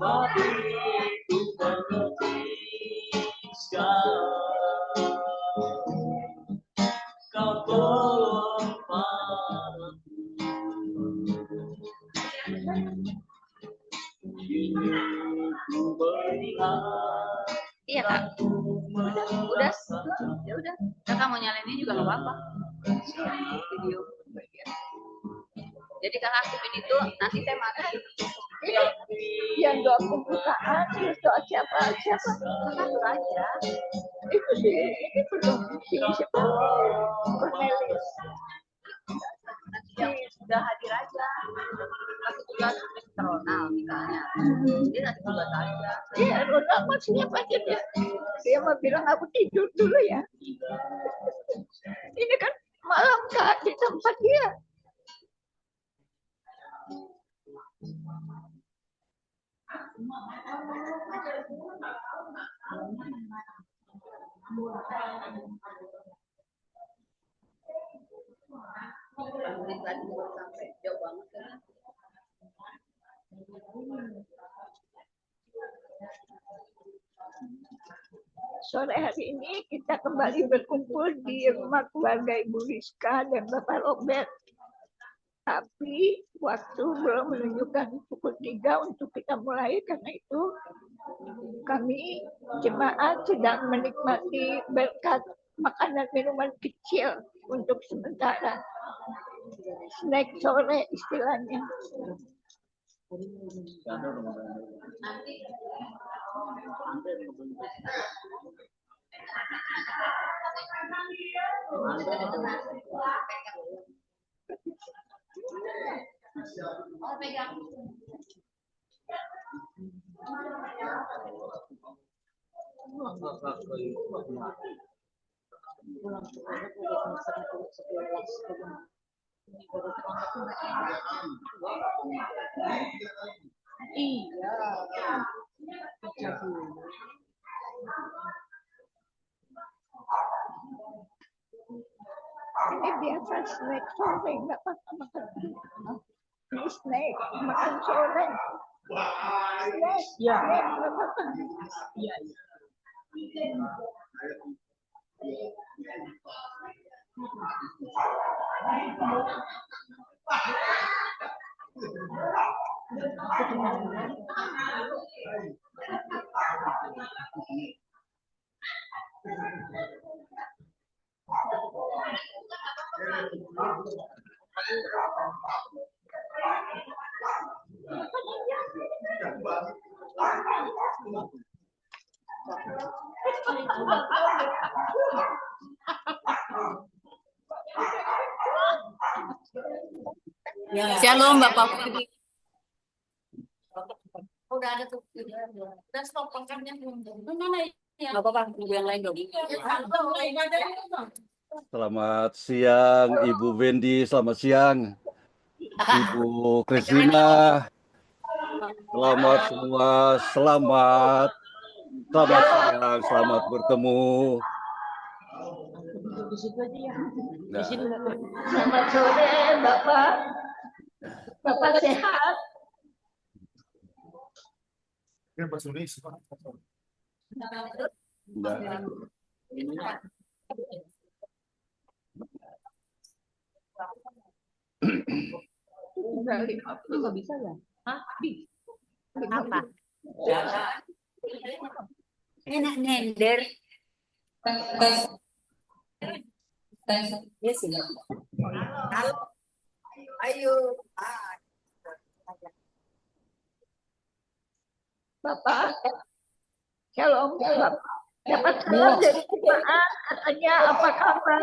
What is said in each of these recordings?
Tapi ku mengerti sekarang. Kau tolong padaku. Ku melihat. Iya kak, udah, ya udah. Kakak mau nyalainnya juga nggak apa-apa. Video. Jadi kakak aktifin itu, nanti saya makan. Yang doa pembukaan, terus doa siapa? Kakak tuh aja. Itu sih, ini belum si siapa? Cornelis. Yang sudah hadir aja. Aku juga Ronald misalnya. Dia nanti juga saja. Iya, Ronald mah siap aja dia. Dia mau bilang aku tidur dulu ya. Ini kan malam kak di tempat dia. Sampai jauh banget kan. Sore hari ini kita kembali berkumpul di rumah keluarga Ibu Rizka dan Bapak Robert. Tapi waktu belum menunjukkan pukul 3 untuk kita mulai, karena itu kami jemaat sedang menikmati berkat makanan minuman kecil untuk sementara. Snack sore istilahnya. Ini biasa snack sore, nggak apa-apa makan. Ini snack, makan sore. Snack, ya. Snack, nggak apa-apa. Iya. Shalom Bapak Putri. Udah ada tuh. Udah stop makannya. Nggak apa-apa, tunggu yang lain dong. Selamat siang Ibu Wendy, selamat siang Ibu Kristina. Selamat semua, selamat siang, selamat bertemu. Nah. Selamat sore Bapak. Bapak sehat. Nah. Nggak bisa ya? Hah? Apa? Enak nender. Yes, halo. Ayo. Bapak, shalom Bapak. Dapat kabar dari jemaat, katanya apa kabar?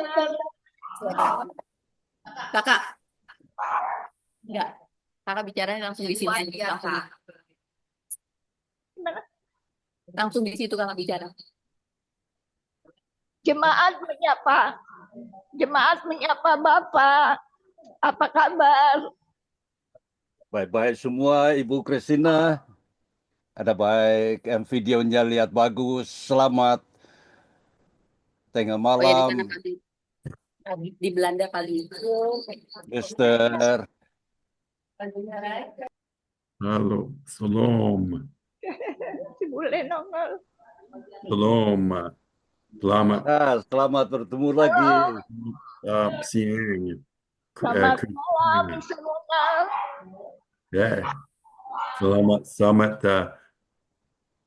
Kakak. Enggak. Kakak bicara langsung di sini. Langsung di situ kakak bicara. Jemaat menyapa Bapak. Apa kabar? Baik-baik semua Ibu Kristina. Ada baik, videonya lihat bagus, selamat. Tengah malam. Oh ya, di Belanda kali itu. Mister. Halo, Shalom. Si bule nongol. Shalom. Selamat Selamat bertemu lagi. siang. Selamat Christina. malam, Mr. Ronald. Ya. Selamat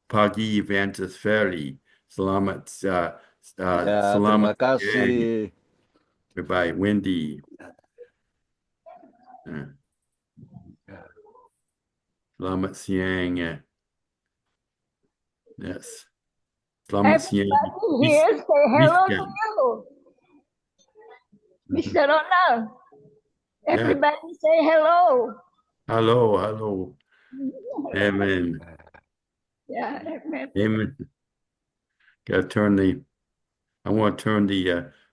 pagi Evangelist Ferry. Selamat Ya, selamat terima kasih. Bye Wendy. Selamat siang. Yes. Selamat siang. Everybody here say hello to Rizka. you. Mr. Ronald. Everybody say hello. Hello. Amen. Yeah, amen. Amen. I want to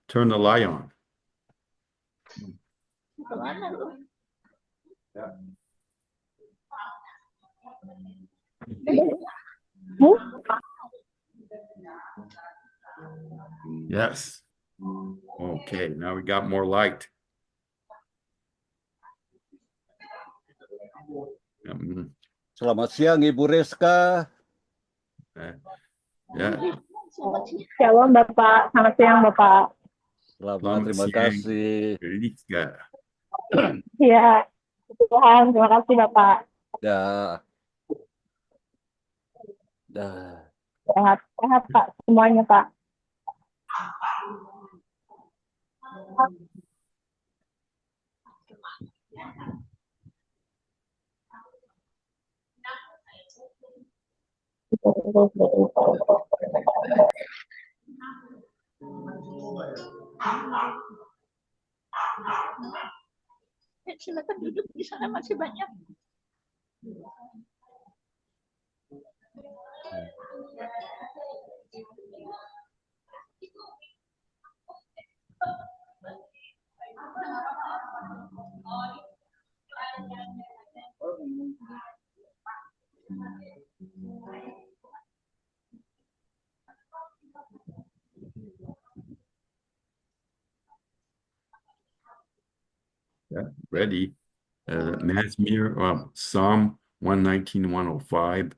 turn the light on. Kemana lu? Yes. Okay, now we got more light. Selamat siang Ibu Rizka. Ya. Shalom Bapak, selamat siang Bapak. Selamat, terima siang, kasih. Rizka. Ya, Tuhan, terima kasih Bapak. Sehat Pak semuanya Pak. Silakan duduk di sana, masih banyak. Yeah, ready. Mazmur, Psalm 119, 105.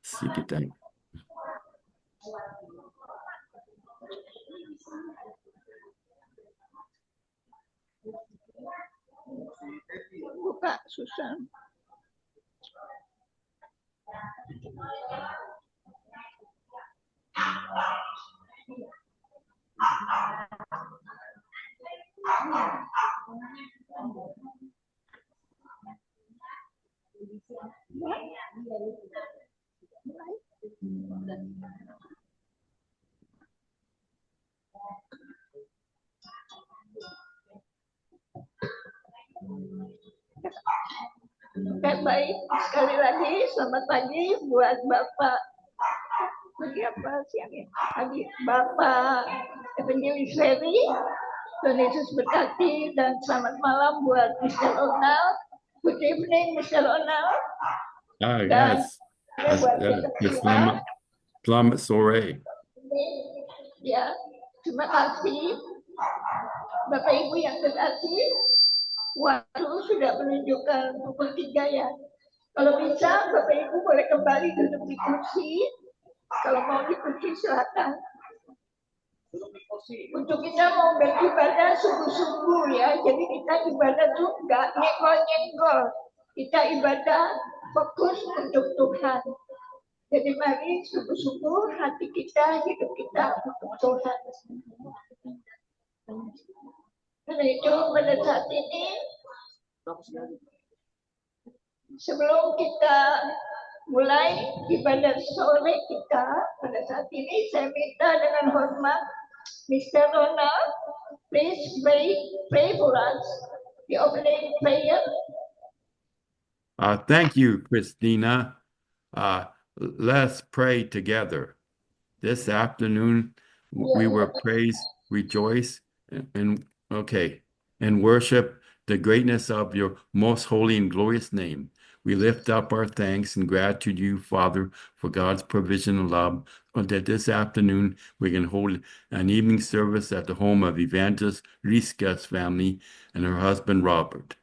Sikit time. Buka, Susan. Oke, baik. Sekali lagi, selamat pagi buat Bapak. Pagi apa siangnya? Pagi Bapak Evangelist Ferry. Tuhan Yesus berkati dan selamat malam buat Mr. Ronald. Good evening, Mr. Ronald. Yes. Selamat sore. Ya, terima kasih Bapak Ibu yang terkasih. Waktu sudah menunjukkan pukul 3 ya. Kalau bisa Bapak Ibu boleh kembali duduk di kursi. Kalau mau di kursi silakan. Untuk kita mau beribadah sungguh-sungguh ya. Jadi kita ibadah tuh nggak nyenggol-nyenggol. Kita ibadah fokus untuk Tuhan. Jadi mari sungguh-sungguh hati kita, hidup kita untuk Tuhan. Karena itu pada saat ini, sebelum kita mulai ibadah sore kita, pada saat ini saya minta dengan hormat Mr. Ronald, please pray for us. The opening prayer. Thank you, Christina. Let's pray together. This afternoon, we will praise, rejoice, and worship the greatness of your most holy and glorious name. We lift up our thanks and gratitude to you, Father, for God's provision and love, that this afternoon we can hold an evening service at the home of Evangelist Rizka's family and her husband, Robert.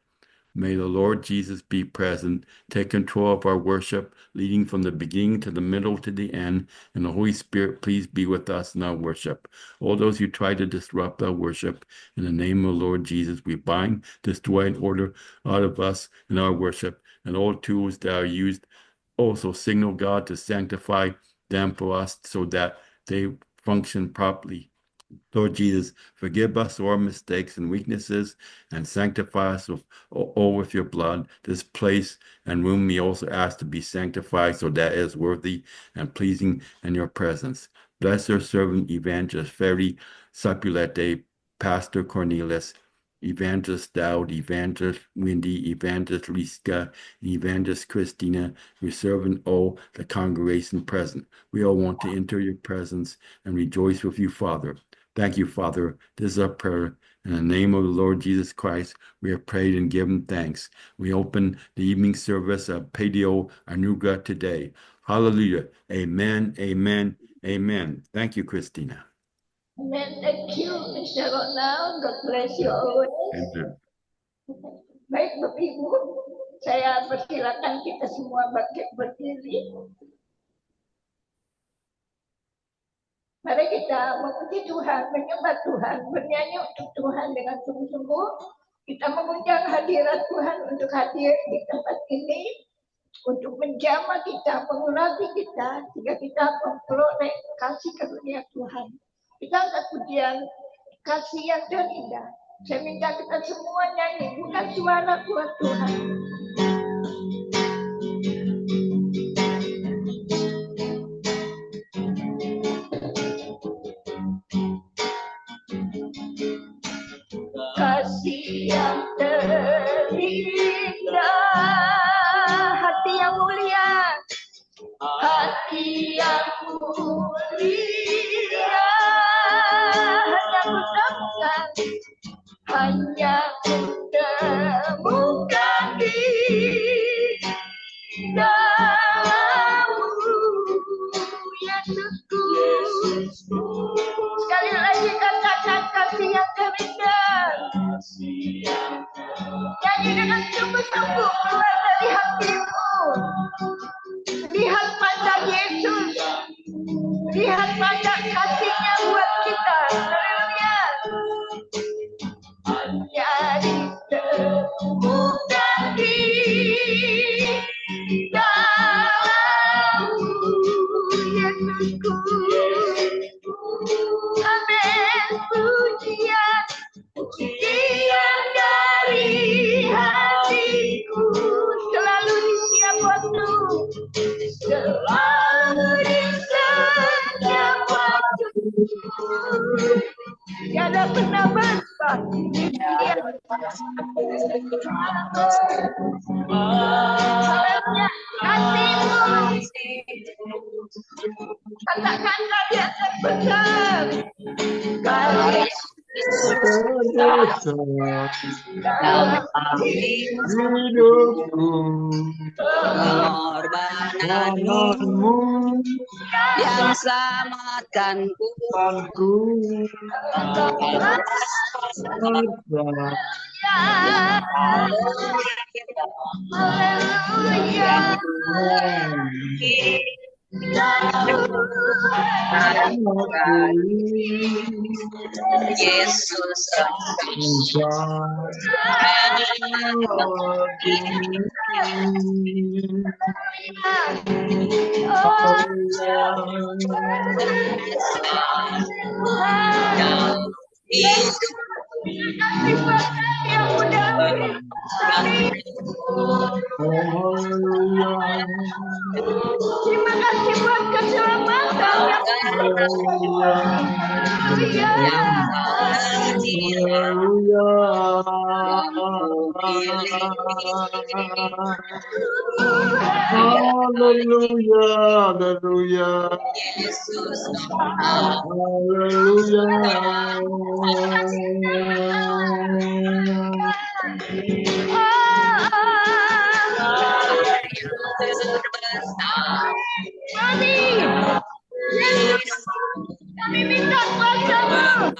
May the Lord Jesus be present, take control of our worship, leading from the beginning to the middle to the end, and the Holy Spirit, please be with us in our worship. All those who try to disrupt our worship, in the name of the Lord Jesus, we bind, destroy, and order out of us in our worship, and all tools that are used also signal God to sanctify them for us so that they function properly. Lord Jesus, forgive us our mistakes and weaknesses and sanctify us all with your blood. This place and room we also ask to be sanctified so that it is worthy and pleasing in your presence. Bless your servant Evangelist Ferry Sapulete, Pastor Cornelius, Evangelist Dowd, Evangelist Wendy, Evangelist Liska, and Evangelist Christina, your servant all the congregation present. We all want to enter your presence and rejoice with you, Father. Thank you, Father. This is our prayer. In the name of the Lord Jesus Christ, we have prayed and given thanks. We open the evening service of Padio Anuga today. Hallelujah. Amen, amen, amen. Thank you, Christina. Amen. Thank you, Mr. Ronald. God bless you always. Amen. Baik, Bapak Ibu, saya persilakan kita semua berdiri. Mari kita memuji Tuhan, menyembah Tuhan, bernyanyi untuk Tuhan dengan sungguh-sungguh. Kita mengundang hadirat Tuhan untuk hadir di tempat ini, untuk menjamah kita, mengurapi kita, sehingga kita memperoleh kasih karunia Tuhan. Kita angkat pujian kasih yang terindah. Saya minta kita semua nyanyi, bukan suara buat Tuhan. Kasih yang terindah, hati yang mulia, hati yang mulia, hanya kutemukan di dalam-Mu, Yesusku. Sekali lagi katakan kasih yang terindah. Nyanyi dengan sungguh-sungguh keluar dari hatimu. Lihat pada Yesus, lihat pada kasihnya buat kita. Haleluya. Hanya ditemukan di dalam-Mu, Yesusku. Amin. Pujian, pujian dari hatiku, selalu di setiap waktu, selalu di setiap waktu. Tiada pernah berubah. Haleluya. Kasih-Mu, katakan kalian terbesar. Kalian hidupku, pengorbananmu yang selamatkanku. Haleluya. Yesus Terima kasih buat keselamatan kami minta kuasa-Mu.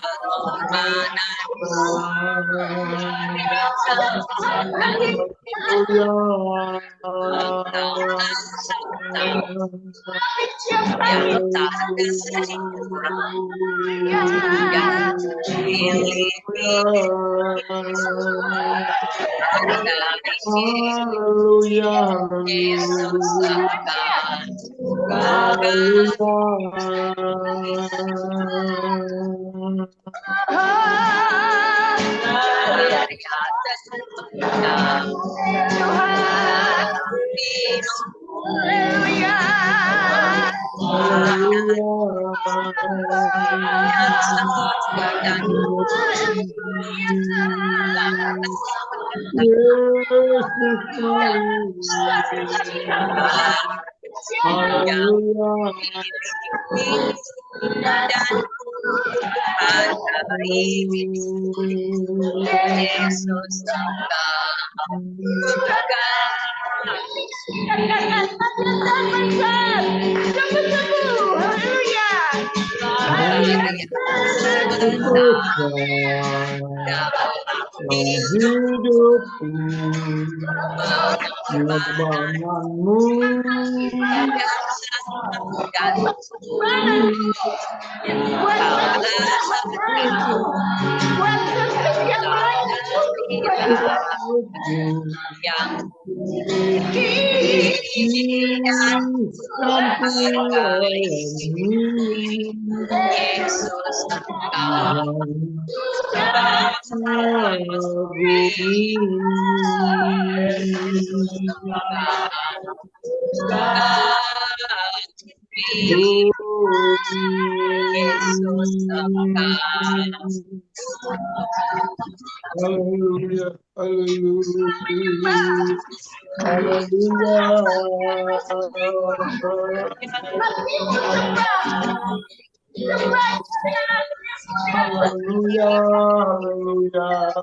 Hallelujah, hallelujah,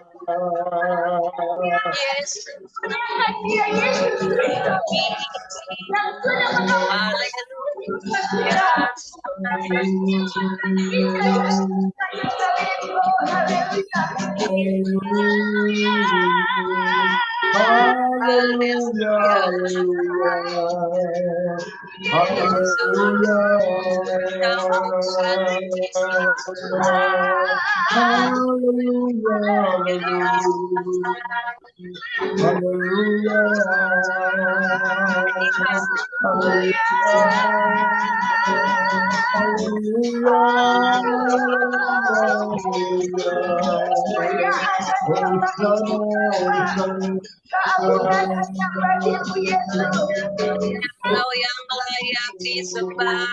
Kau yang layak disembah,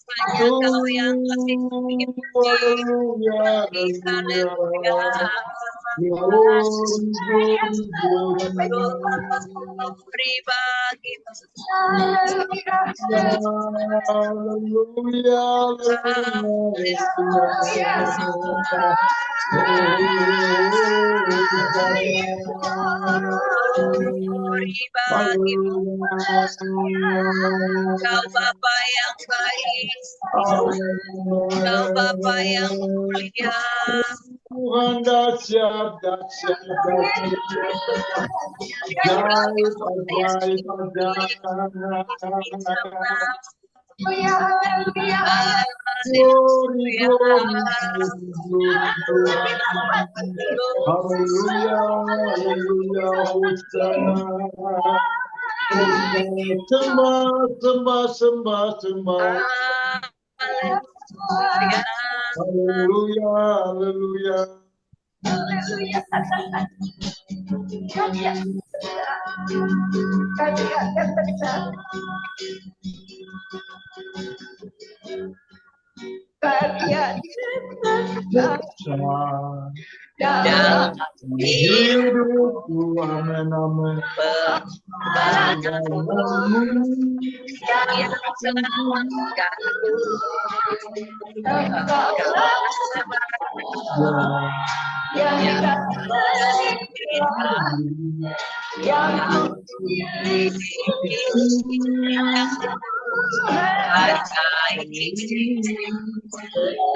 hanya Kau yang Kau Bapa yang baik, Kau Bapa yang mulia, Tuhan dahsyat, dahsyat, sembah. Haleluya, haleluya. dalam Hidupku, amin, amin. yang selamatkanku,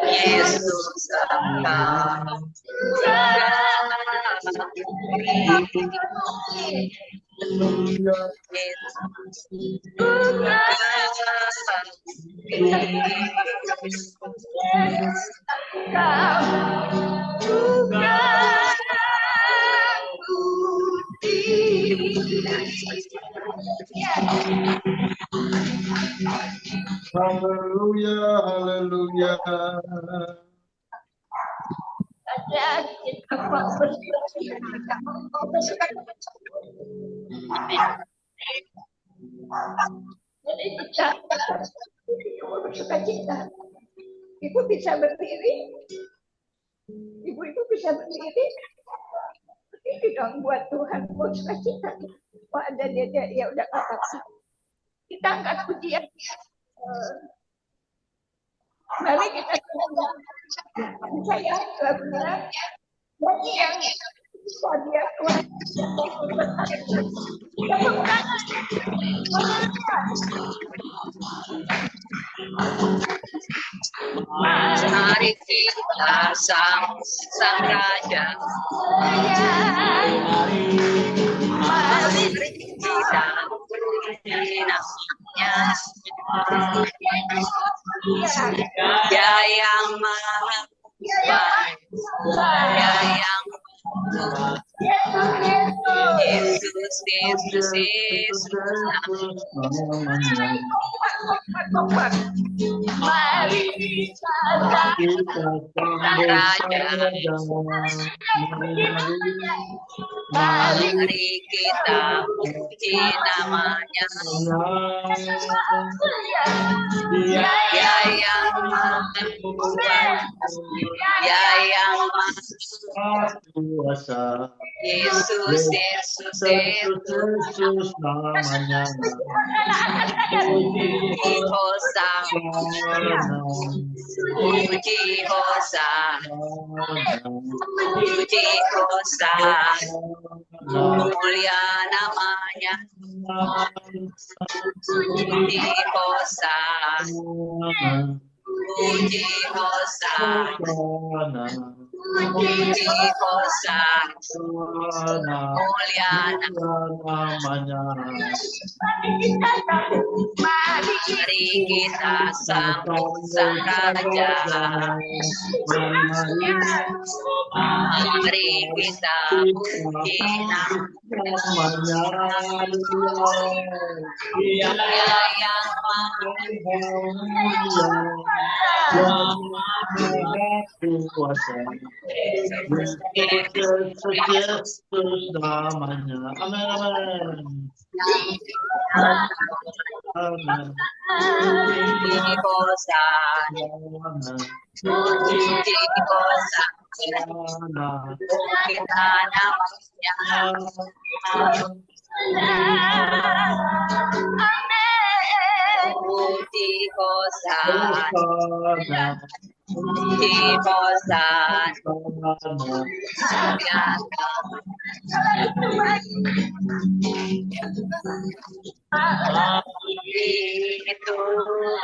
Yesus Engkau Haleluya, haleluya. Jadi kita bersuka cita. Ibu bisa berdiri. Ibu bisa berdiri. Ini dong buat Tuhan bersuka cita. Oh ada dia ya udah apa-apa. Kita angkat pujian. Mari kita saya lagunya bagi yang bisa dia Tuhan. Mari kita sang Raja. Mari kita puji namanya. Dia yang maha baik, Dia yang Yesus, Yesus, Yesus. Mari kita Raja. Mari kita puji namanya. Dia yang maha baik, Dia yang maha kuasa. Yesus, Yesus, Yesus. Namanya. Puji Hosana, puji Hosana, puji Hosana, mulia namanya. Puji Hosana, puji Hosana, puji Hosana, mulia namanya. Mari kita sambut Sang Raja. Mari kita puji namanya. Dia yang maha kuasa. Yesus namanya. Amin, amin. Amin. puji Hosana, puji Hosana, kita namanya. Puji Hosana, puji Hosana, itu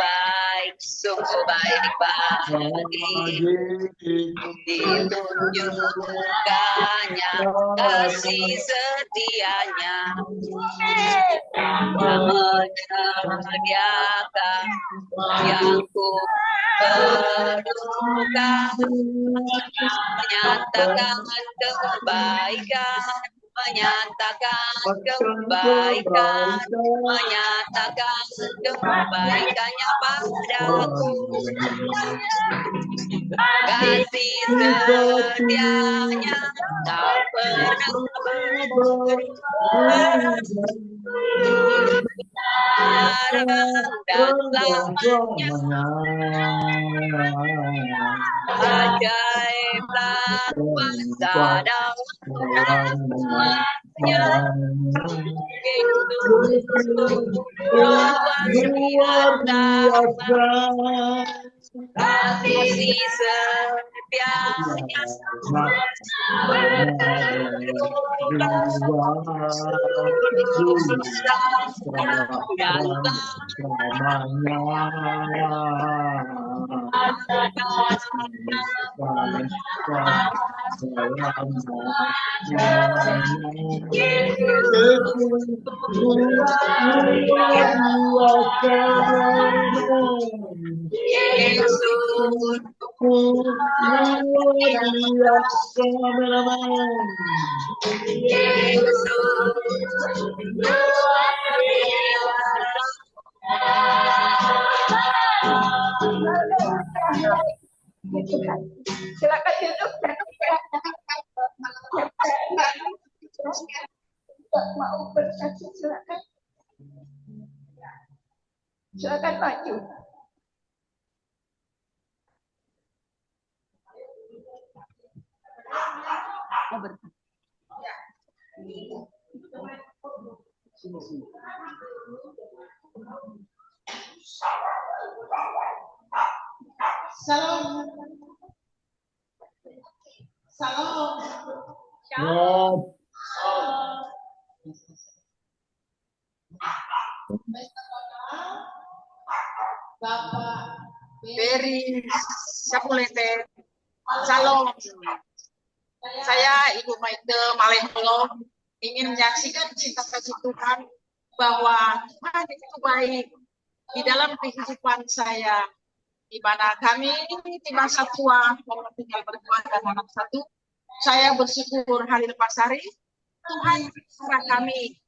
baik, sungguh baik bagi ditunjukkannya kasih setianya menyediakan yang ku perlukan, menyatakan kebaikan, menyatakan kebaikan, menyatakan kebaikannya padaku. Kasih setianya tak pernah berhenti. Dan lamanya ajaiblah kuasa dalamnya. Luar biasa kasih Silakan duduk. Mau bersaksi, silakan. Silakan maju. Salam. Salam. Bapak Beri Sapulete. Salam. Saya Ibu Maite Malembolo ingin menyaksikan cinta kasih Tuhan bahwa Tuhan itu baik di dalam kehidupan saya, di mana kami di masa tua kalau tinggal berdua dan anak satu. Saya bersyukur hari lepas hari Tuhan cara kami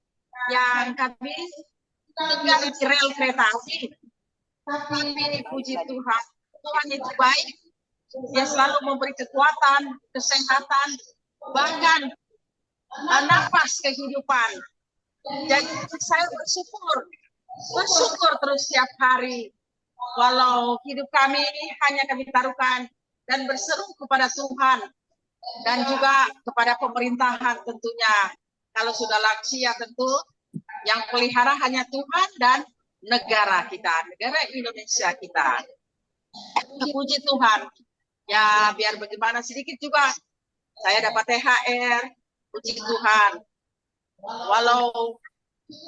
yang kami tinggal di rel kereta api. Tapi puji Tuhan, Tuhan itu baik. Dia selalu memberi kekuatan, kesehatan, bahkan nafas kehidupan. Jadi saya bersyukur terus setiap hari. Walau hidup kami hanya kami taruhkan dan berseru kepada Tuhan dan juga kepada pemerintahan tentunya. Kalau sudah lansia tentu yang pelihara hanya Tuhan dan negara kita, negara Indonesia kita. Puji Tuhan. Ya biar bagaimana sedikit juga saya dapat THR, puji Tuhan. Walau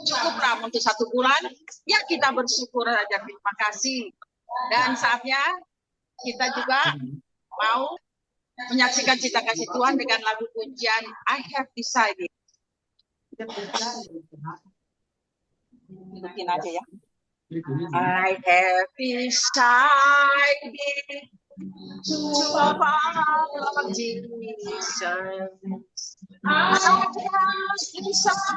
cukuplah untuk 1 bulan, ya kita bersyukur saja, terima kasih. Dan saatnya kita juga mau menyaksikan cinta kasih Tuhan dengan lagu pujian I Have Decided. Bikin aja ya. I have decided to follow Jesus. I have decided to follow Jesus.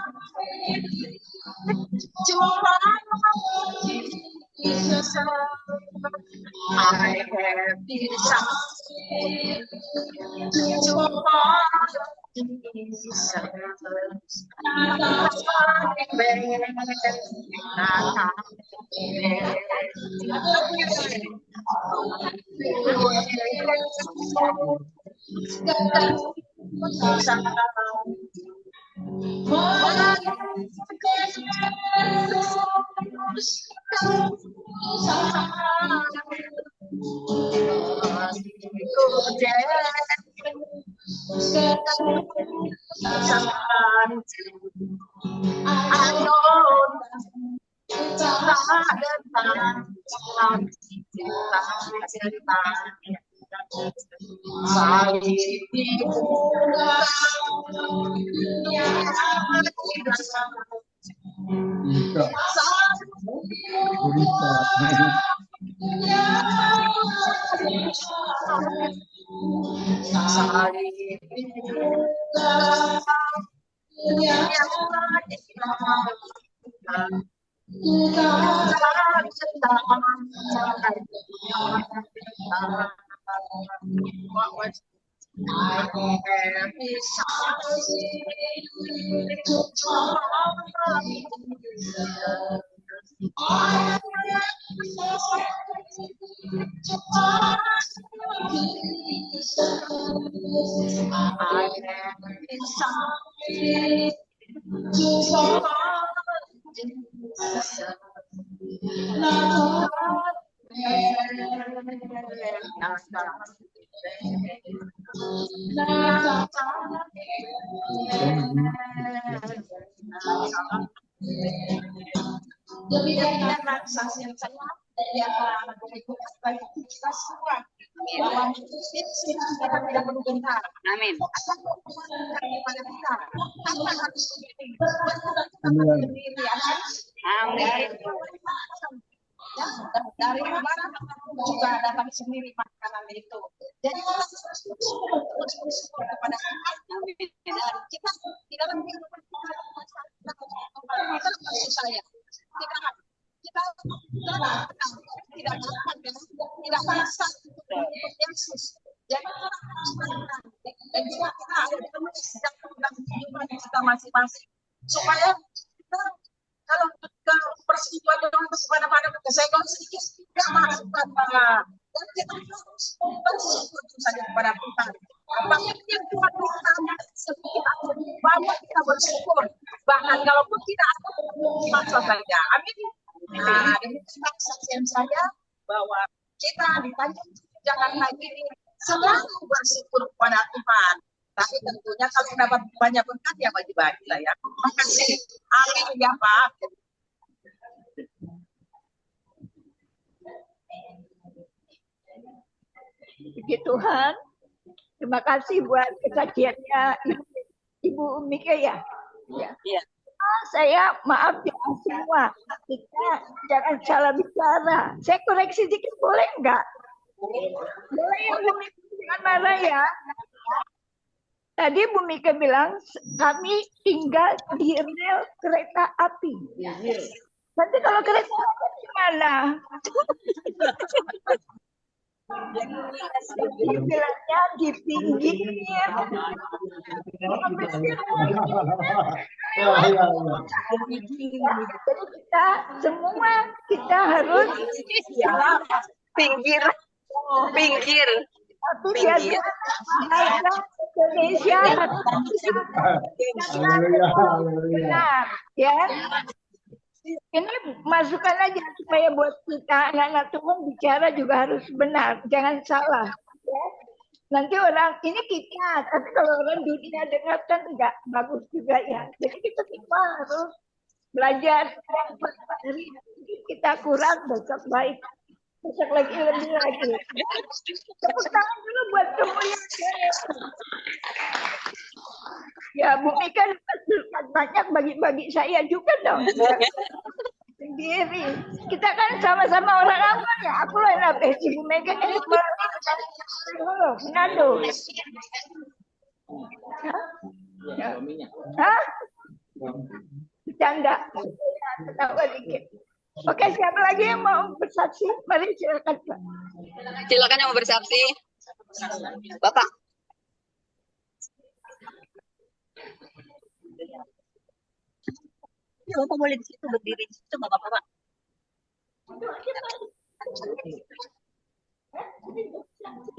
I have decided to follow Jesus. Demikian kesaksian saya di antara ibu bagi kita semua bahwa kita tidak perlu gentar. Amin. Akan kepada kita. Kita harus berdiri. Amin. Ya, dari mana juga datang sendiri makanan itu. Jadi kita harus bersyukur kepada Tuhan. Dan kita di dalam kehidupan kita maksud saya kita tidak dapat tidak bisa untuk Yesus. Jadi kita harus berdoa dan juga kita ada sedang dalam kehidupan kita masing-masing supaya kita kalau persekutuan dengan kepada kesenggol sedikit tidak masuk dan kita harus bersyukur saja kepada Tuhan. Apapun yang Tuhan berikan sedikit atau banyak kita bersyukur. Bahkan kalaupun tidak ada masa saja. Amin. Nah, demikian kesaksian saya bahwa kita di Tanjung Jakarta ini selalu bersyukur kepada Tuhan. Tapi tentunya kalau dapat banyak berkat ya bagi-bagi lah ya. Makasih. Amin ya Pak. Puji Tuhan. Terima kasih buat kesaksiannya Ibu Mika ya. Iya. Saya maaf ya semua. Kita jangan salah bicara. Saya koreksi dikit boleh enggak? Boleh ya Bu Mika, jangan marah ya. Tadi Bu Mika bilang kami tinggal di rel kereta api. Nanti kalau kereta api gimana? Bilangnya di pinggir. Jadi kita semua kita harus Pinggir. tapi biasa bahasa Indonesia benar ya. Ini masukan aja supaya buat kita anak-anak Tuhan bicara juga harus benar, jangan salah. Ya. Nanti orang ini kita, tapi kalau orang dunia dengar kan enggak bagus juga ya. Jadi kita semua harus belajar dari kita kurang besok baik, besok lagi lebih lagi. Tepuk tangan dulu buat semuanya. Ya Bu Mika banyak bagi-bagi saya juga dong. Sendiri. Kita kan sama-sama orang apa ya? Aku lah yang Bu Mega kan Manado. Hah? Bercanda. Ketawa dikit. Oke, siapa lagi yang mau bersaksi? Mari silakan Pak. Silakan yang mau bersaksi. Bapak. Ya, Bapak boleh di situ berdiri di situ, Bapak.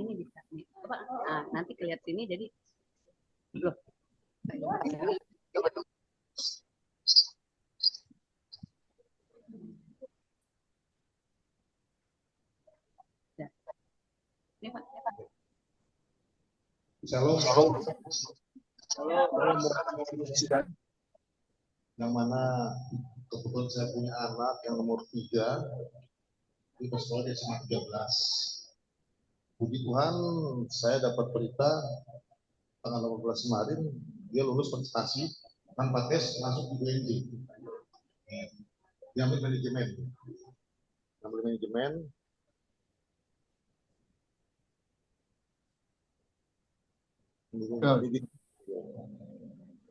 Ini bisa. Bapak, nanti kelihatan sini jadi loh. Ini Pak. Shalom. Yang mana kebetulan saya punya anak yang nomor 3 di sekolah di SMA 13. Puji Tuhan, saya dapat berita tanggal 18 kemarin dia lulus prestasi tanpa tes masuk di UNJ. Dia ambil manajemen.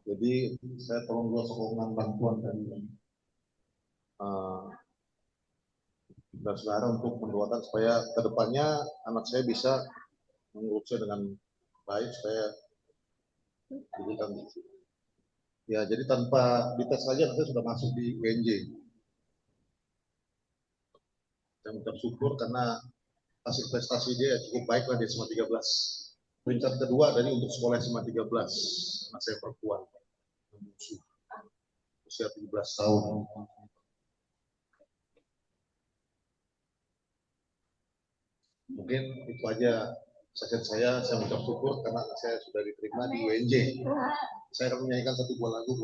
Jadi saya tolong dua sokongan bantuan dari saudara untuk mendoakan supaya kedepannya anak saya bisa mengurusnya dengan baik supaya diberikan. Ya, jadi tanpa dites saja saya sudah masuk di UNJ. Saya mengucap syukur karena hasil prestasi dia cukup baik lah di SMA 13. Peringkat kedua dari untuk sekolah SMA 13, anak saya perempuan, usia 17 tahun. Mungkin itu aja Sakit saya mengucap syukur karena saya sudah diterima di UNJ. Saya akan menyanyikan satu buah lagu.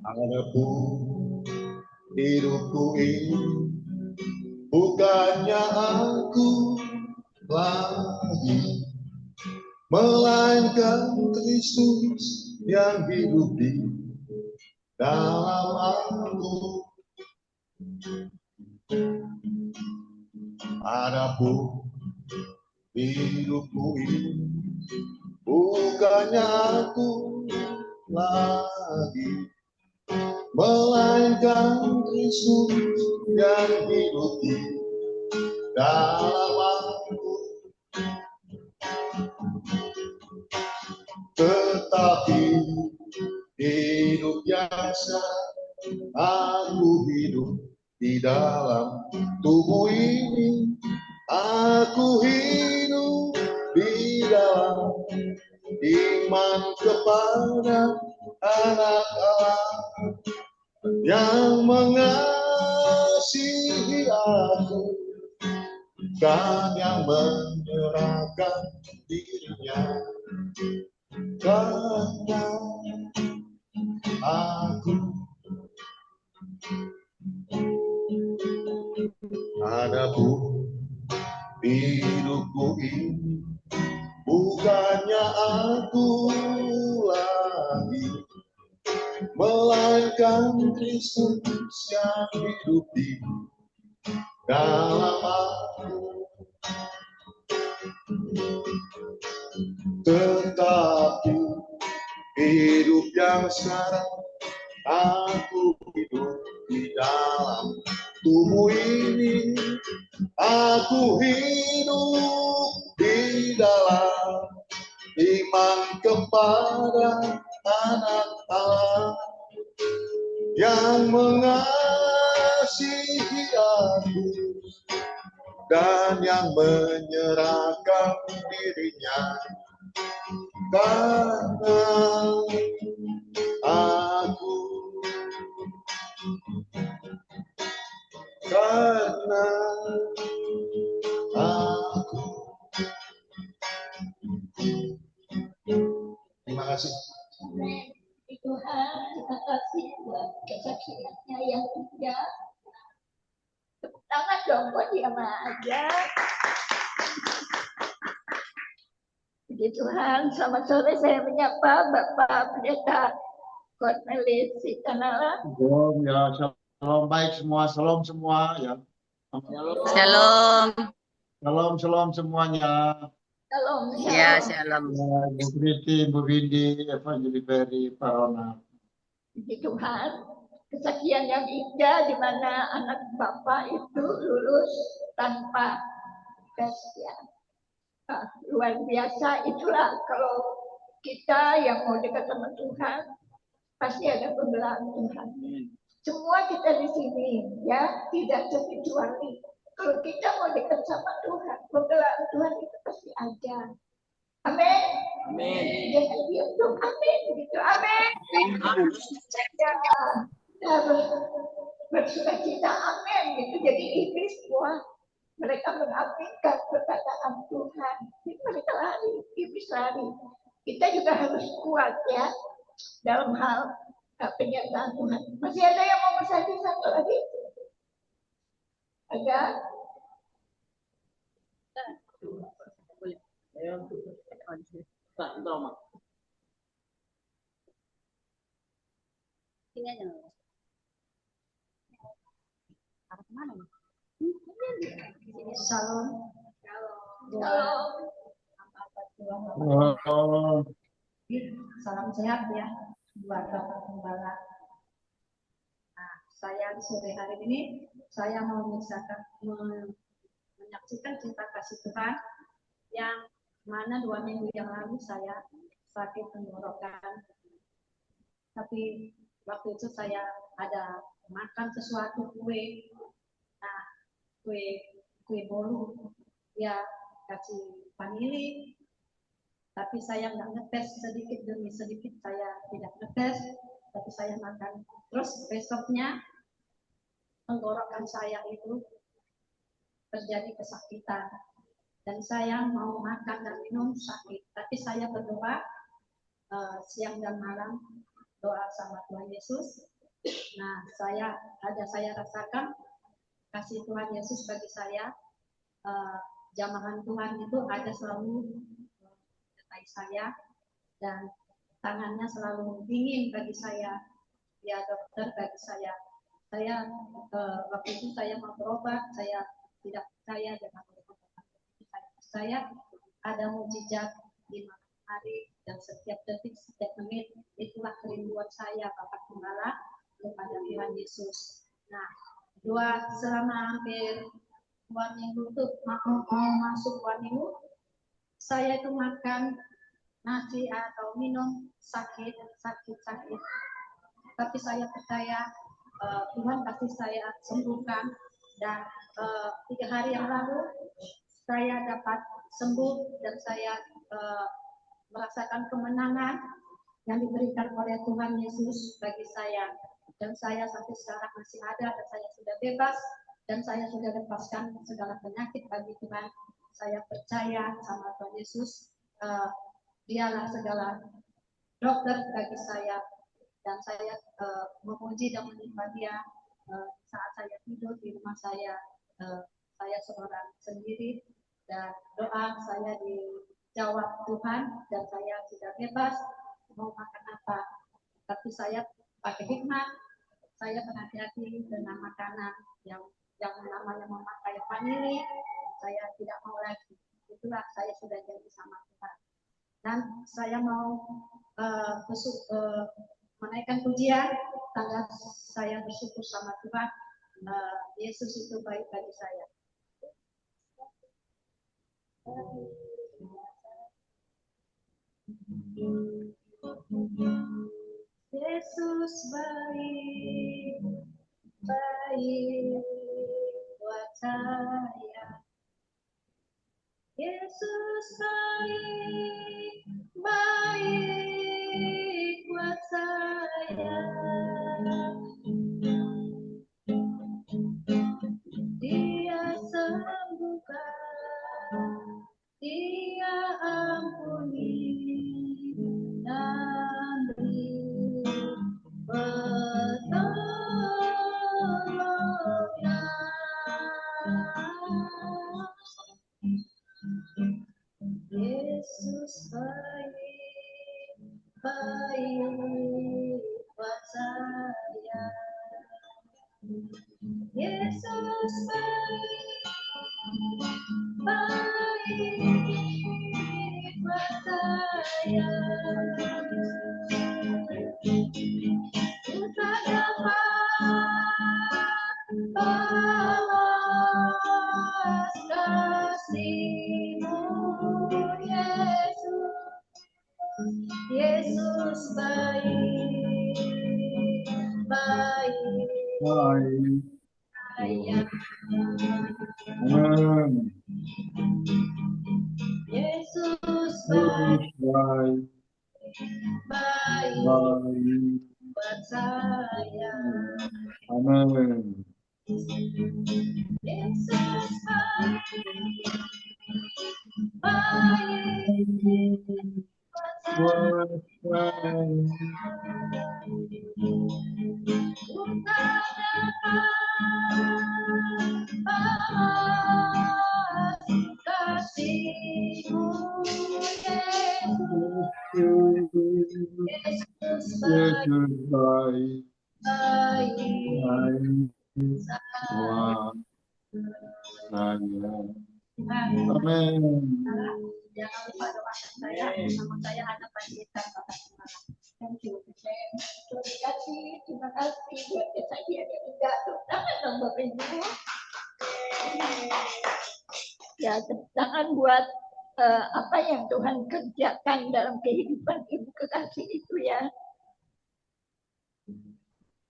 Adapun hidupku ini bukannya aku lagi, melainkan Kristus yang hidup di dalam aku. Adapun hidupku ini bukannya aku lagi, melainkan Kristus yang hidup di dalam aku. Tetapi hidup yang sah, aku hidup di dalam tubuh ini. Aku hidup di dalam iman kepada Anak Allah yang mengasihi aku dan yang menyerahkan dirinya karena aku. Adapun hidupku ini bukannya aku lagi, melainkan Kristus yang hidup di dalam aku. Tetapi hidup yang sekarang aku hidup di dalam tubuh ini. Aku hidup di dalam iman kepada Anak Allah yang mengasihi aku dan yang menyerahkan dirinya karena aku. Karena aku. Terima kasih. Tuhan, terima kasih buat kesaksiannya yang indah. Tepuk tangan dong buat dia aja. Puji Tuhan, selamat sore, saya menyapa Bapak Pendeta Cornelis Sitanala. Shalom ya, shalom baik semua, shalom semua ya. Shalom. Shalom semuanya. Shalom. Ya, shalom. Bu Kriti, Bu Windy, Evangelis Ferry, Pak Rona. Puji Tuhan, kesaksian yang indah di mana anak Bapak itu lulus tanpa tes ya. Luar biasa, itulah kalau kita yang mau dekat sama Tuhan pasti ada pembelaan Tuhan. Semua kita di sini ya tidak terkecuali. Kalau kita mau dekat sama Tuhan, pembelaan Tuhan itu pasti ada. Amin. Amin. Jangan diam dong. Amin. Begitu. Amin. Ya, bersukacita. Amin. Gitu. Jadi iblis wah, mereka mengaminkan perkataan Tuhan. Jadi mereka lari, iblis lari. Kita juga harus kuat ya dalam hal pernyataan Tuhan. Masih ada yang mau bersaksi satu lagi? Ada? Salam. Salam sehat ya buat Bapak Gembala. Nah, saya sore hari ini saya mau menyaksikan cinta kasih Tuhan yang mana 2 minggu yang lalu saya sakit tenggorokan. Tapi waktu itu saya ada makan sesuatu kue. Nah, kue bolu ya kasih vanili. tapi saya nggak ngetes, sedikit demi sedikit saya tidak ngetes, tapi saya makan. Terus besoknya tenggorokan saya itu terjadi kesakitan dan saya mau makan dan minum sakit, tapi saya berdoa siang dan malam, doa sama Tuhan Yesus. Nah, saya rasakan kasih Tuhan Yesus bagi saya. Jamahan Tuhan itu ada selalu menyertai saya dan tangannya selalu dingin bagi saya. Ya dokter bagi saya. Waktu itu saya mau berobat, saya tidak percaya dengan obat-obatan. Saya ada mukjizat di malam hari dan setiap detik, setiap menit, itulah kerinduan saya Bapak Gembala kepada Tuhan Yesus. Nah, selama hampir 2 minggu itu mau masuk 2 minggu, saya itu makan nasi atau minum sakit. Tapi saya percaya Tuhan pasti saya sembuhkan dan 3 hari yang lalu saya dapat sembuh dan saya merasakan kemenangan yang diberikan oleh Tuhan Yesus bagi saya. Dan saya sampai sekarang masih ada dan saya sudah bebas dan saya sudah lepaskan segala penyakit bagi Tuhan. Saya percaya sama Tuhan Yesus, dialah segala dokter bagi saya dan saya memuji dan menyembah Dia saat saya tidur di rumah saya seorang sendiri dan doa saya dijawab Tuhan dan saya sudah bebas mau makan apa, tapi saya pakai hikmat. Saya berhati-hati dengan makanan yang namanya memakai vanili. Saya tidak mau lagi. Itulah saya sudah janji sama Tuhan. Dan saya mau menaikkan pujian tanda saya bersyukur sama Tuhan. Yesus itu baik bagi saya. Yesus baik buat saya. Yesus baik buat saya. Dia sembuhkan, Dia ampuni dan beri pertolongan. Yesus baik buat saya. Yesus baik buat saya. Kita dapat balas kasih-Mu, Yesus. Yesus baik saya. Yesus baik buat saya. Amen. Yesus baik buat saya. Kasih-Mu, Yesus baik Amin. Jangan lupa doakan saya, nama saya Hana Pandita Bapak Gembala. Thank you. Terima kasih buat kesaksian yang tidak tangan dong Bapak Ibu. Ya, tangan buat apa yang Tuhan kerjakan dalam kehidupan Ibu Kekasih itu ya.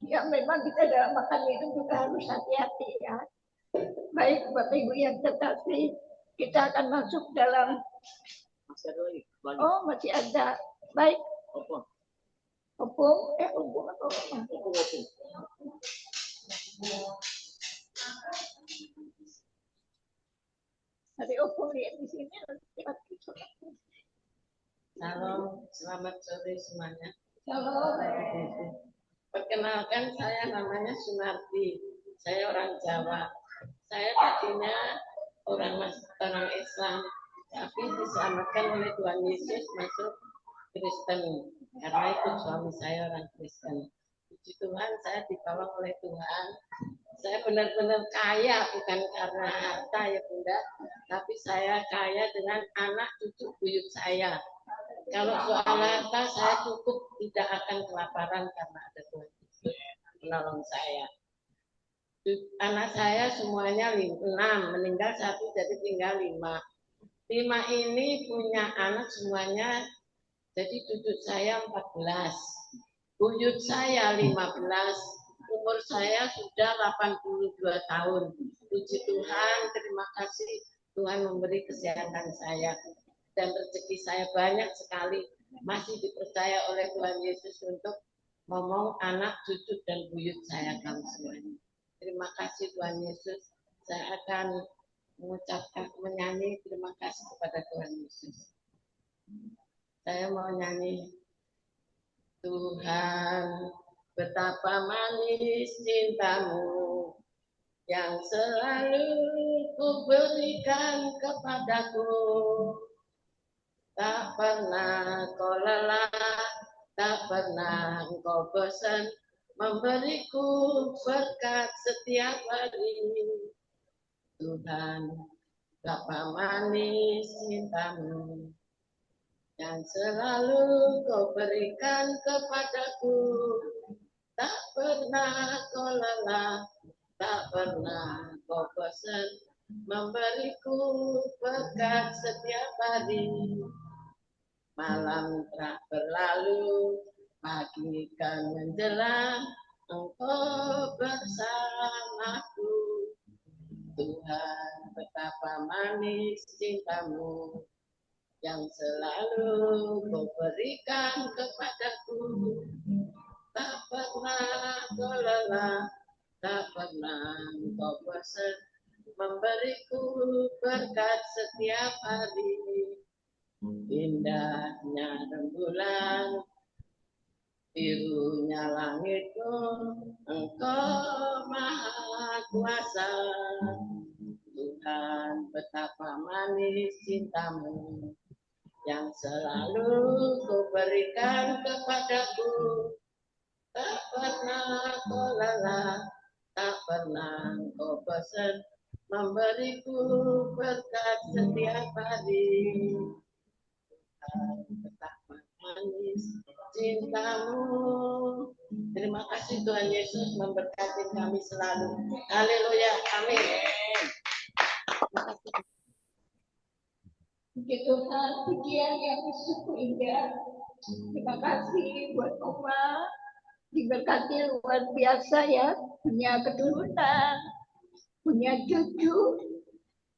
Ya memang kita dalam makan minum juga harus hati-hati ya. Baik Bapak Ibu yang terkasih, kita akan masuk dalam Masih ada lagi. Lagi. Oh, masih ada. Baik. Opung. Opung, opung apa opung? Opung. Hari opung lihat di sini. Halo, selamat sore semuanya. Halo. Perkenalkan, saya namanya Sunarti. Saya orang Jawa. Saya tadinya orang Islam, tapi diselamatkan oleh Tuhan Yesus masuk Kristen. Karena itu suami saya orang Kristen. Puji Tuhan, saya ditolong oleh Tuhan. Saya benar-benar kaya, bukan karena harta ya Bunda, tapi saya kaya dengan anak cucu buyut saya. Kalau soal harta saya cukup, tidak akan kelaparan karena ada Tuhan Yesus menolong saya. Anak saya semuanya 6, meninggal 1 jadi tinggal 5. 5 ini punya anak semuanya, jadi cucu saya 14, buyut saya 15, umur saya sudah 82 tahun. Puji Tuhan, terima kasih Tuhan memberi kesehatan saya. Dan rezeki saya banyak sekali, masih dipercaya oleh Tuhan Yesus untuk ngomong anak, cucu, dan buyut saya kamu semuanya. Terima kasih Tuhan Yesus. Saya akan mengucapkan, menyanyi terima kasih kepada Tuhan Yesus. Saya mau nyanyi. Tuhan, betapa manis cintamu yang selalu ku berikan kepadaku. Tak pernah kau lelah, tak pernah kau bosan, memberiku berkat setiap hari. Tuhan, betapa manis cintamu yang selalu kau berikan kepadaku. Tak pernah kau lelah, tak pernah kau bosan, memberiku berkat setiap hari. Malam telah berlalu, pagi kan menjelang, Engkau bersamaku. Tuhan, betapa manis cintamu yang selalu Kau berikan kepadaku. Tak pernah Kau lelah, tak pernah Kau bosan, memberiku berkat setiap hari. Indahnya rembulan, birunya langitmu, Engkau maha kuasa. Tuhan, betapa manis cintamu yang selalu Kau berikan kepadaku. Tak pernah Kau lelah, tak pernah Kau bosan, memberiku berkat setiap hari. Betapa manis cintamu. Terima kasih Tuhan Yesus memberkati kami selalu. Haleluya, amin. Puji Tuhan, pujian yang sungguh indah. Terima kasih buat Oma, diberkati luar biasa ya, punya keturunan, punya cucu,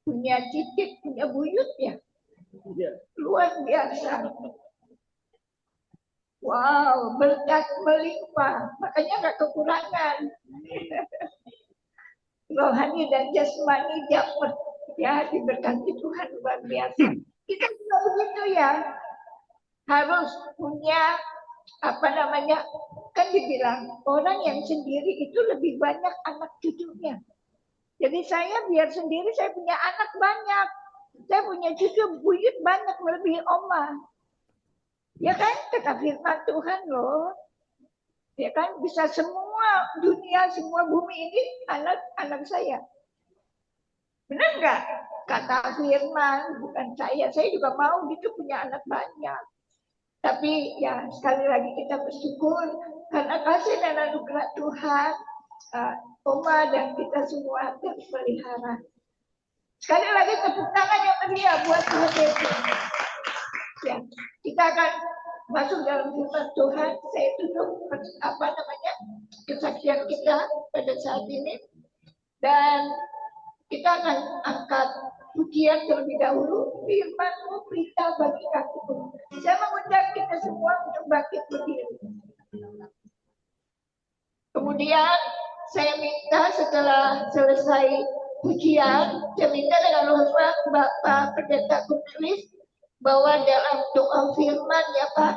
punya cicit, punya buyut ya. Luar biasa. Wow, berkat melimpah, makanya nggak kekurangan. Rohani dan jasmani dapat ya, diberkati Tuhan luar biasa. Kita juga begitu ya, harus punya apa namanya, kan dibilang orang yang sendiri itu lebih banyak anak cucunya. Jadi saya biar sendiri saya punya anak banyak. Saya punya cucu buyut banyak melebihi Oma. Ya kan, kata firman Tuhan loh. Ya kan, bisa semua dunia, semua bumi ini anak saya. Benar nggak? Kata firman, bukan saya. Saya juga mau gitu punya anak banyak. Tapi ya sekali lagi kita bersyukur karena kasih dan anugerah Tuhan, Oma dan kita semua terpelihara. Sekali lagi tepuk tangan yang meriah buat Tuhan Yesus. Ya, kita akan masuk dalam firman Tuhan. Saya tutup apa namanya kesaksian kita pada saat ini, dan kita akan angkat pujian terlebih dahulu. Firman-Mu berita bagi kami. Saya mengundang kita semua untuk bangkit berdiri. Kemudian saya minta setelah selesai pujian, saya minta dengan hormat Bapak Pendeta Cornelis bahwa dalam doa firman ya Pak.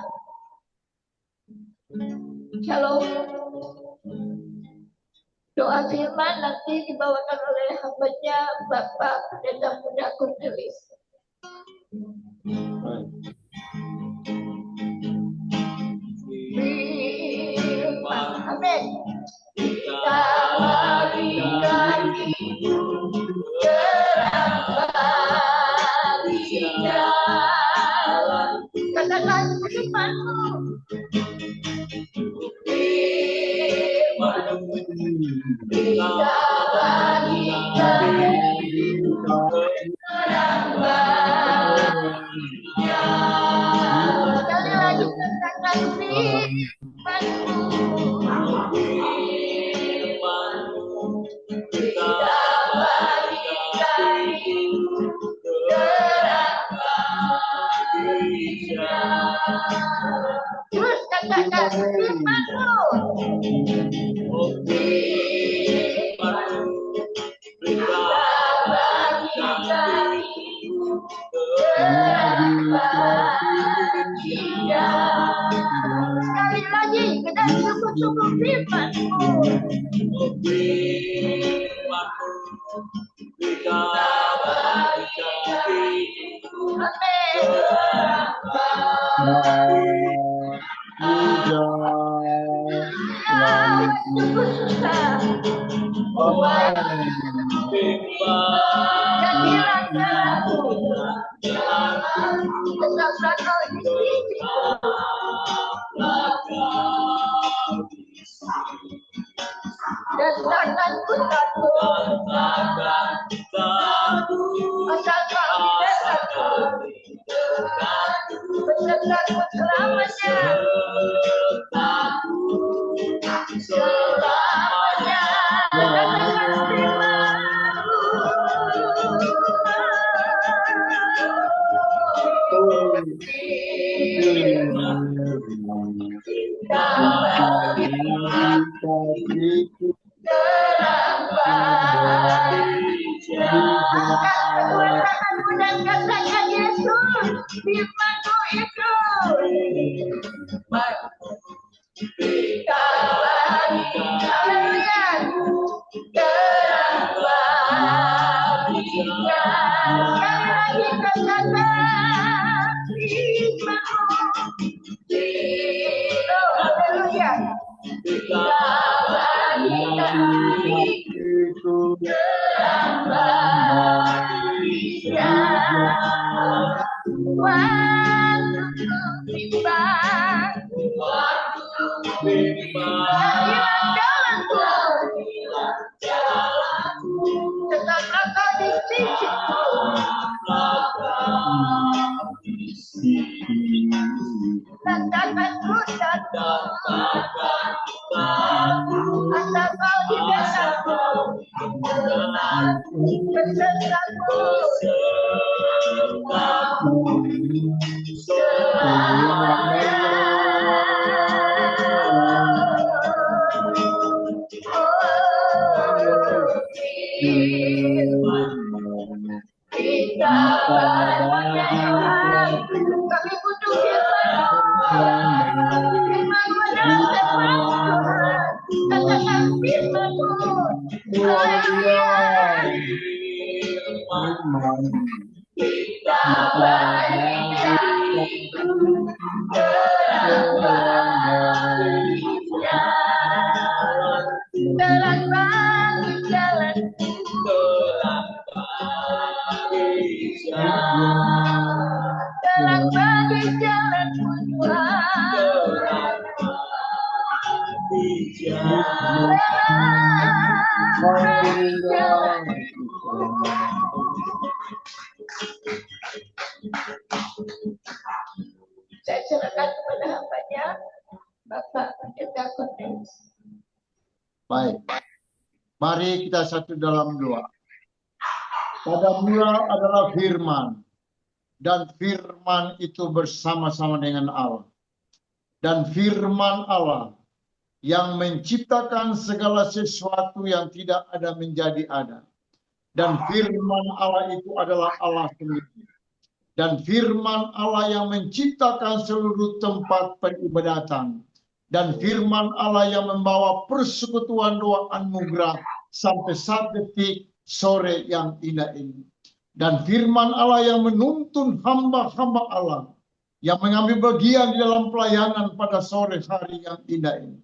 Shalom. Doa firman nanti dibawakan oleh hambanya Bapak Pendeta Muda Cornelis. Firman, amin. Kita berikan terang bagi jalan. Katakan firman-Mu. Firman-Mu kita bagikan terang bagi jalan. Sekali lagi katakan firman-Mu. Kita bagikan terang bagi jalan. Terus katakan firman-Mu. Firman-Mu kita bagikan terang bagi jalan. Sekali lagi kita sungguh-sungguh firman-Mu. Firman-Mu kita bagikan terang Saya serahkan kepada hambanya Bapak Pendeta Cornelis. Baik. Mari kita satu dalam doa. Pada mula adalah firman, dan firman itu bersama-sama dengan Allah. Dan firman Allah yang menciptakan segala sesuatu yang tidak ada menjadi ada. Dan firman Allah itu adalah Allah sendiri. Dan firman Allah yang menciptakan seluruh tempat peribadatan. Dan firman Allah yang membawa persekutuan doa anugerah sampai 1 detik sore yang indah ini. Dan firman Allah yang menuntun hamba-hamba Allah yang mengambil bagian di dalam pelayanan pada sore hari yang indah ini.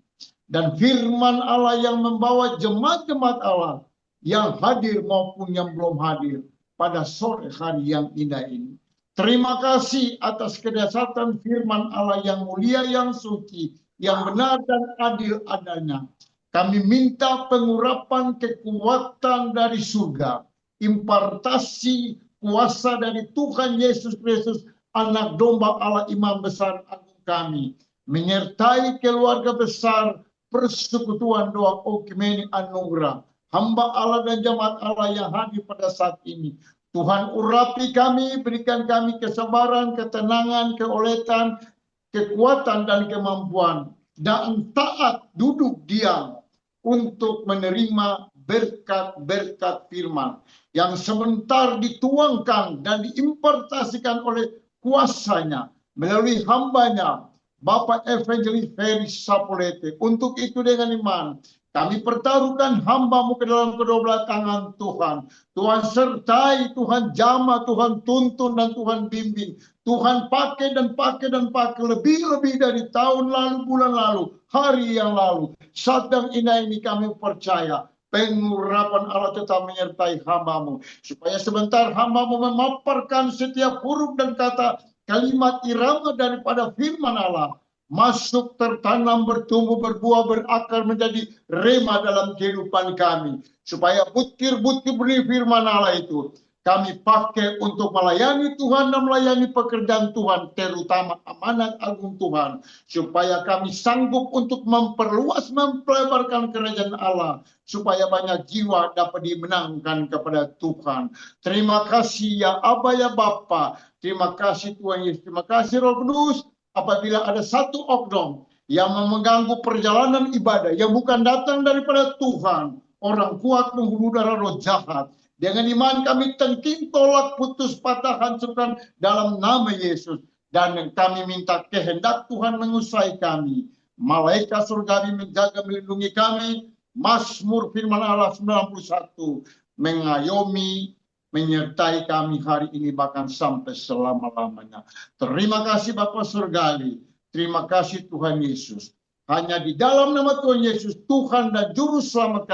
Dan firman Allah yang membawa jemaat-jemaat Allah yang hadir maupun yang belum hadir pada sore hari yang indah ini. Terima kasih atas kedahsyatan firman Allah yang mulia, yang suci, yang benar dan adil adanya. Kami minta pengurapan kekuatan dari surga, impartasi kuasa dari Tuhan Yesus Kristus, Anak Domba Allah, Imam Besar Agung kami, menyertai keluarga besar persekutuan doa Okumeni Anugerah, hamba Allah dan jemaat Allah yang hadir pada saat ini. Tuhan urapi kami, berikan kami kesabaran, ketenangan, keoletan, kekuatan dan kemampuan, dan taat duduk diam untuk menerima berkat-berkat firman yang sebentar dituangkan dan diimpartasikan oleh kuasanya melalui hambanya Bapak Evangelis Ferry Sapulete. Untuk itu dengan iman kami pertaruhkan hamba-Mu ke dalam kedua belah tangan Tuhan. Tuhan sertai, Tuhan jamah, Tuhan tuntun dan Tuhan bimbing. Tuhan pakai dan pakai dan pakai lebih-lebih dari tahun lalu, bulan lalu, hari yang lalu. Saat yang indah ini kami percaya pengurapan Allah tetap menyertai hamba-Mu. Supaya sebentar hamba-Mu memaparkan setiap huruf dan kata kalimat irama daripada firman Allah. Masuk, tertanam, bertumbuh, berbuah, berakar menjadi rema dalam kehidupan kami. Supaya butir-butir benih firman Allah itu kami pakai untuk melayani Tuhan dan melayani pekerjaan Tuhan, terutama amanat agung Tuhan. Supaya kami sanggup untuk memperluas, mempelebarkan kerajaan Allah. Supaya banyak jiwa dapat dimenangkan kepada Tuhan. Terima kasih ya Aba ya Bapa. Terima kasih Tuhan Yesus. Terima kasih Roh Kudus. Apabila ada satu oknum yang mengganggu perjalanan ibadah yang bukan datang daripada Tuhan, orang kuat menghulu darah roh jahat. Dengan iman kami tengking, tolak, putus, patah, hancurkan dalam nama Yesus. Dan kami minta kehendak Tuhan mengusai kami. Malaikat surgawi menjaga, melindungi kami. Mazmur firman Allah 91 mengayomi, menyertai kami hari ini bahkan sampai selama-lamanya. Terima kasih Bapa Surgawi. Terima kasih Tuhan Yesus. Hanya di dalam nama Tuhan Yesus, Tuhan dan Juru Selamat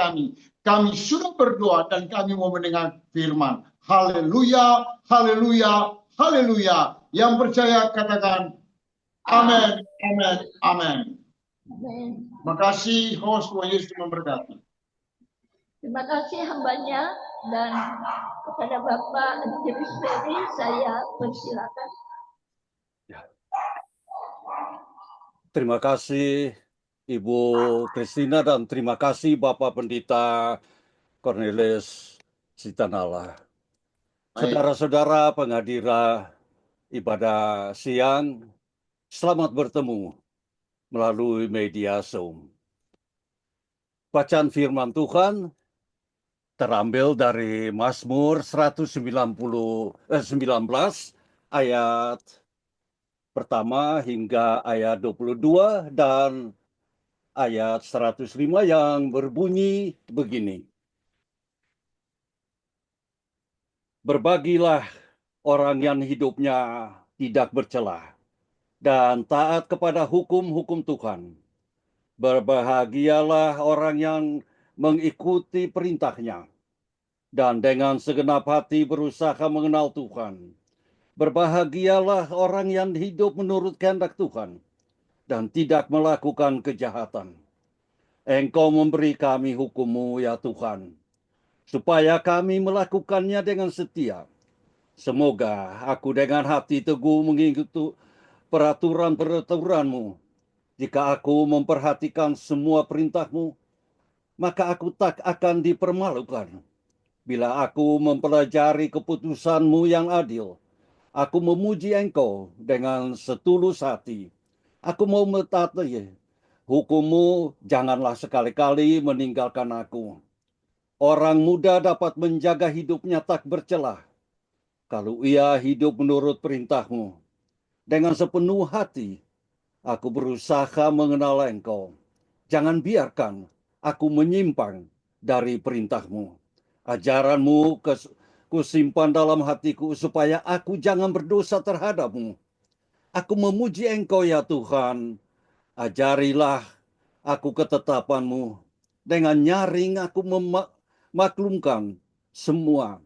kami sudah berdoa dan kami mau mendengar firman. Haleluya, haleluya, haleluya. Yang percaya katakan amin, amin, amin. Terima kasih host, Tuhan Yesus memberkati. Terima kasih hambanya dan kepada Bapak Evangelis Ferry saya persilakan. Terima kasih Ibu Kristina dan terima kasih Bapak Pendeta Cornelis Sitanala. Saudara-saudara penghadira ibadah siang, selamat bertemu melalui media Zoom. Bacaan firman Tuhan terambil dari Mazmur 119 ayat pertama hingga ayat 22 dan ayat 105 yang berbunyi begini. Berbagilah orang yang hidupnya tidak bercela dan taat kepada hukum-hukum Tuhan. Berbahagialah orang yang mengikuti perintahnya dan dengan segenap hati berusaha mengenal Tuhan. Berbahagialah orang yang hidup menurut kehendak Tuhan dan tidak melakukan kejahatan. Engkau memberi kami hukum-Mu ya Tuhan, supaya kami melakukannya dengan setia. Semoga aku dengan hati teguh mengikuti peraturan-peraturan-Mu. Jika aku memperhatikan semua perintah-Mu, maka aku tak akan dipermalukan. Bila aku mempelajari keputusan-Mu yang adil, aku memuji Engkau dengan setulus hati. Aku mau mentaati hukum-Mu, janganlah sekali-kali meninggalkan aku. Orang muda dapat menjaga hidupnya tak bercelah kalau ia hidup menurut perintah-Mu. Dengan sepenuh hati, aku berusaha mengenal Engkau. Jangan biarkan aku menyimpang dari perintah-Mu. Ajaran-Mu kusimpan dalam hatiku supaya aku jangan berdosa terhadap-Mu. Aku memuji Engkau ya Tuhan. Ajarilah aku ketetapan-Mu. Dengan nyaring aku memaklumkan semua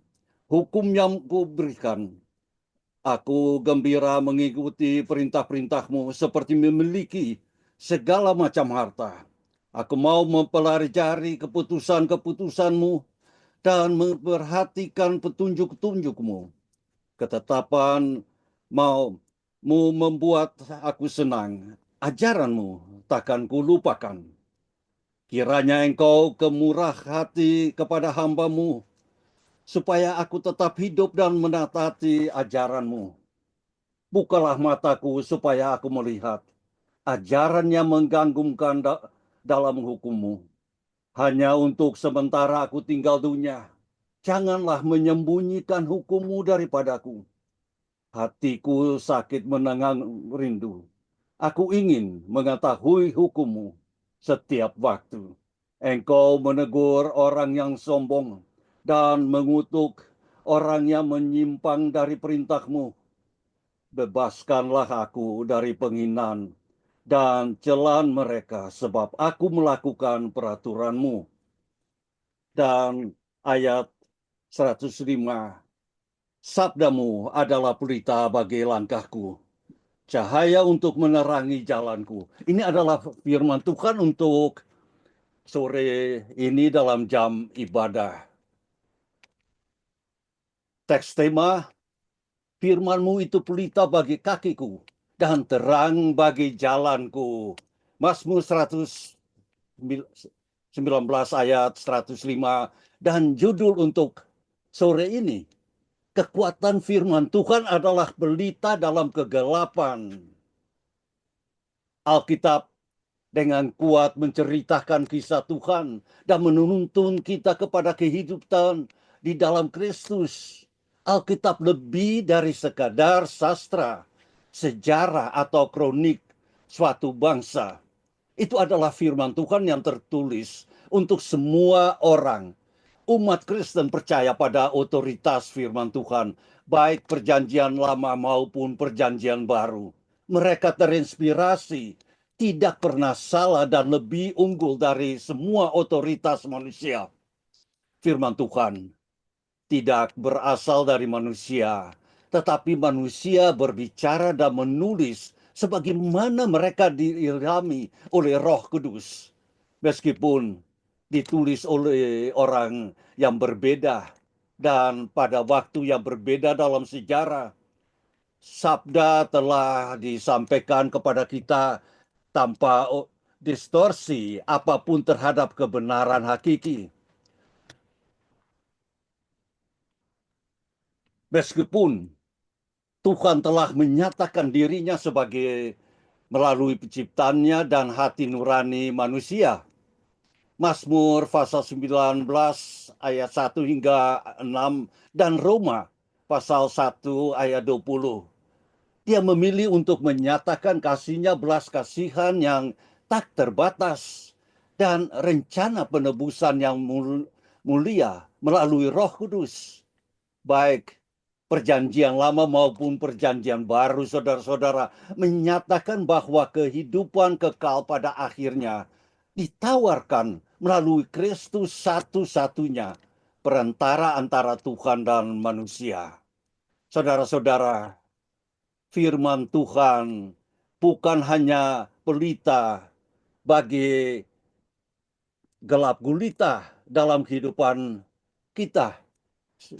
hukum yang Ku berikan. Aku gembira mengikuti perintah-perintah-Mu seperti memiliki segala macam harta. Aku mau mempelajari keputusan-keputusan-Mu dan memperhatikan petunjuk-petunjuk-Mu. Ketetapan mau membuat aku senang. Ajaran-Mu takkan kulupakan. Kiranya Engkau kemurah hati kepada hamba-Mu, supaya aku tetap hidup dan menataati ajaran-Mu. Bukalah mataku supaya aku melihat ajaran yang mengganggukan dalam hukum-Mu. Hanya untuk sementara aku tinggal dunia. Janganlah menyembunyikan hukum-Mu daripadaku. Hatiku sakit menengang rindu. Aku ingin mengetahui hukum-Mu setiap waktu. Engkau menegur orang yang sombong dan mengutuk orang yang menyimpang dari perintah-Mu. Bebaskanlah aku dari penghinaan dan celaan mereka, sebab aku melakukan peraturan-Mu. Dan ayat 105, sabda-Mu adalah pelita bagi langkahku, cahaya untuk menerangi jalanku. Ini adalah firman Tuhan untuk sore ini dalam jam ibadah. Teks tema, firman-Mu itu pelita bagi kakiku dan terang bagi jalanku. Mazmur 119 ayat 105. Dan judul untuk sore ini, kekuatan firman Tuhan adalah pelita dalam kegelapan. Alkitab dengan kuat menceritakan kisah Tuhan dan menuntun kita kepada kehidupan di dalam Kristus. Alkitab lebih dari sekadar sastra, sejarah atau kronik suatu bangsa. Itu adalah firman Tuhan yang tertulis untuk semua orang. Umat Kristen percaya pada otoritas firman Tuhan, baik perjanjian lama maupun perjanjian baru. Mereka terinspirasi, tidak pernah salah dan lebih unggul dari semua otoritas manusia. Firman Tuhan tidak berasal dari manusia, tetapi manusia berbicara dan menulis sebagaimana mereka diilhami oleh Roh Kudus. Meskipun ditulis oleh orang yang berbeda dan pada waktu yang berbeda dalam sejarah, sabda telah disampaikan kepada kita tanpa distorsi apapun terhadap kebenaran hakiki. Meskipun Tuhan telah menyatakan dirinya sebagai melalui penciptanya dan hati nurani manusia. Mazmur pasal 19 ayat 1 hingga 6 dan Roma pasal 1 ayat 20. Dia memilih untuk menyatakan kasih-Nya belas kasihan yang tak terbatas dan rencana penebusan yang mulia melalui Roh Kudus. Baik perjanjian lama maupun perjanjian baru, saudara-saudara, menyatakan bahwa kehidupan kekal pada akhirnya ditawarkan melalui Kristus satu-satunya perantara antara Tuhan dan manusia. Saudara-saudara, firman Tuhan bukan hanya pelita bagi gelap gulita dalam kehidupan kita.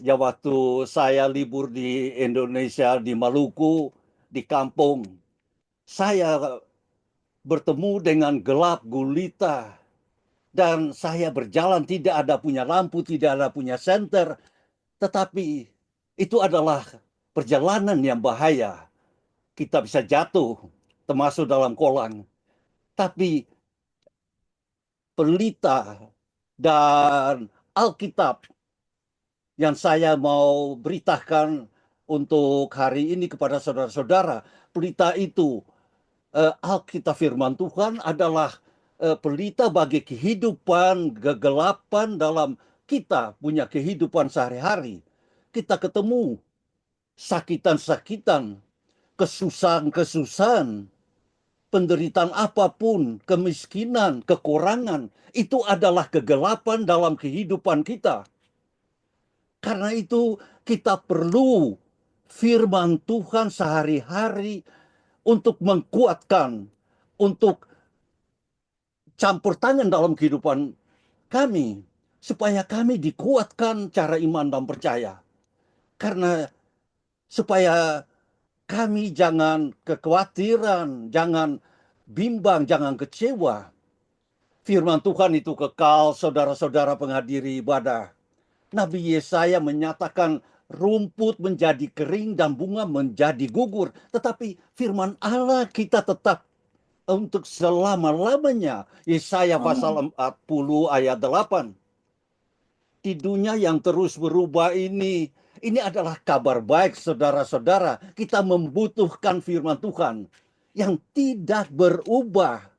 Ya, waktu saya libur di Indonesia, di Maluku, di kampung, saya bertemu dengan gelap gulita Dan saya berjalan tidak ada punya lampu, tidak ada punya senter. Tetapi itu adalah perjalanan yang bahaya. Kita bisa jatuh, termasuk dalam kolam. Tapi pelita dan Alkitab yang saya mau beritakan untuk hari ini kepada saudara-saudara, pelita itu, Alkitab firman Tuhan adalah pelita bagi kehidupan kegelapan dalam kita punya kehidupan sehari-hari. Kita ketemu sakitan-sakitan, kesusahan-kesusahan, penderitaan apapun, kemiskinan, kekurangan, itu adalah kegelapan dalam kehidupan kita. Karena itu kita perlu firman Tuhan sehari-hari untuk menguatkan, untuk campur tangan dalam kehidupan kami, supaya kami dikuatkan cara iman dan percaya. Karena supaya kami jangan kekhawatiran, jangan bimbang, jangan kecewa. Firman Tuhan itu kekal, saudara-saudara penghadiri ibadah. Nabi Yesaya menyatakan rumput menjadi kering dan bunga menjadi gugur. Tetapi firman Allah kita tetap untuk selama-lamanya. Yesaya pasal 40 ayat 8. Di dunia yang terus berubah ini adalah kabar baik saudara-saudara. Kita membutuhkan firman Tuhan yang tidak berubah.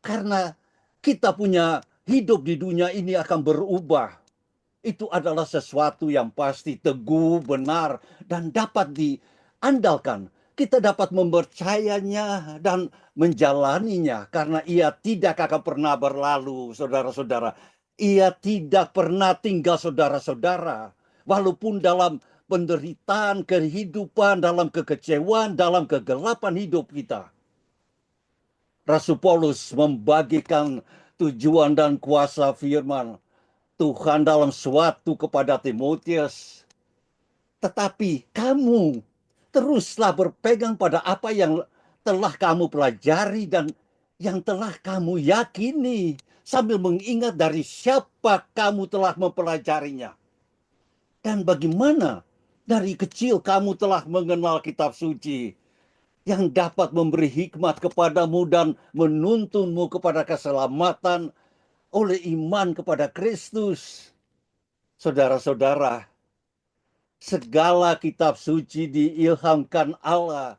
Karena kita punya hidup di dunia ini akan berubah. Itu adalah sesuatu yang pasti, teguh, benar, dan dapat diandalkan. Kita dapat mempercayainya dan menjalaninya karena ia tidak akan pernah berlalu, saudara-saudara. Ia tidak pernah tinggal, saudara-saudara. Walaupun dalam penderitaan kehidupan, dalam kekecewaan, dalam kegelapan hidup kita. Rasul Paulus membagikan tujuan dan kuasa firman Tuhan dalam suatu kepada Timotius. Tetapi kamu teruslah berpegang pada apa yang telah kamu pelajari dan yang telah kamu yakini, sambil mengingat dari siapa kamu telah mempelajarinya. Dan bagaimana dari kecil kamu telah mengenal kitab suci yang dapat memberi hikmat kepadamu dan menuntunmu kepada keselamatan oleh iman kepada Kristus. Saudara-saudara, segala kitab suci diilhamkan Allah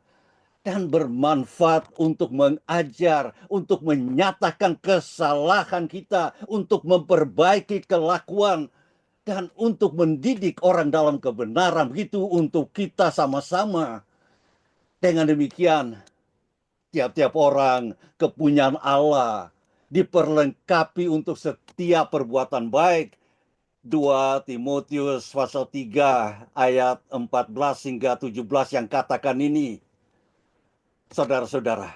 dan bermanfaat untuk mengajar, untuk menyatakan kesalahan kita, untuk memperbaiki kelakuan, dan untuk mendidik orang dalam kebenaran. Begitu untuk kita sama-sama. Dengan demikian, tiap-tiap orang kepunyaan Allah diperlengkapi untuk setiap perbuatan baik. 2 Timotius pasal 3 ayat 14 hingga 17 yang katakan ini. Saudara-saudara,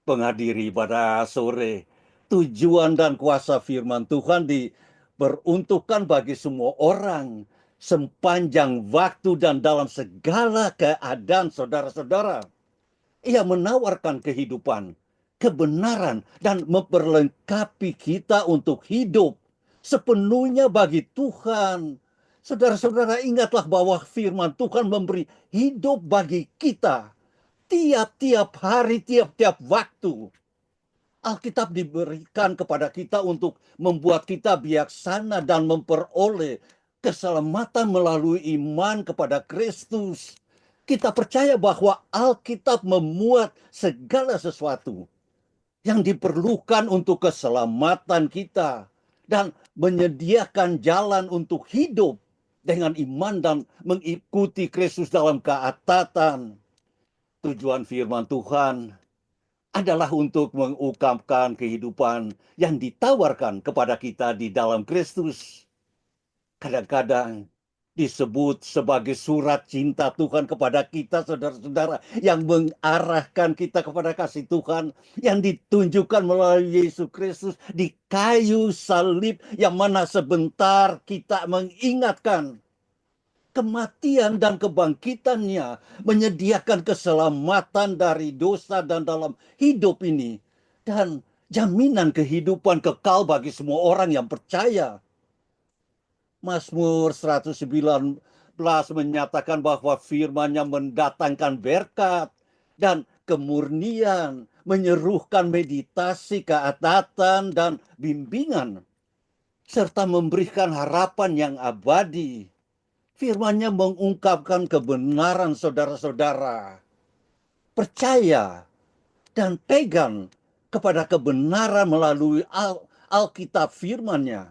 penghadiri pada sore, tujuan dan kuasa firman Tuhan diperuntukkan bagi semua orang sepanjang waktu dan dalam segala keadaan, saudara-saudara. Ia menawarkan kehidupan, kebenaran, dan memperlengkapi kita untuk hidup sepenuhnya bagi Tuhan. Saudara-saudara, ingatlah bahwa firman Tuhan memberi hidup bagi kita tiap-tiap hari, tiap-tiap waktu. Alkitab diberikan kepada kita untuk membuat kita bijaksana dan memperoleh keselamatan melalui iman kepada Kristus. Kita percaya bahwa Alkitab memuat segala sesuatu yang diperlukan untuk keselamatan kita dan menyediakan jalan untuk hidup dengan iman dan mengikuti Kristus dalam keataatan. Tujuan firman Tuhan adalah untuk mengungkapkan kehidupan yang ditawarkan kepada kita di dalam Kristus. Kadang-kadang disebut sebagai surat cinta Tuhan kepada kita, saudara-saudara, yang mengarahkan kita kepada kasih Tuhan yang ditunjukkan melalui Yesus Kristus di kayu salib, yang mana sebentar kita mengingatkan kematian dan kebangkitannya, menyediakan keselamatan dari dosa dan dalam hidup ini. Dan jaminan kehidupan kekal bagi semua orang yang percaya. Mazmur 119 menyatakan bahwa firman-Nya mendatangkan berkat dan kemurnian, menyerukan meditasi, keatatan, dan bimbingan, serta memberikan harapan yang abadi. Firman-Nya mengungkapkan kebenaran saudara-saudara. Percaya dan pegang kepada kebenaran melalui Alkitab firman-Nya.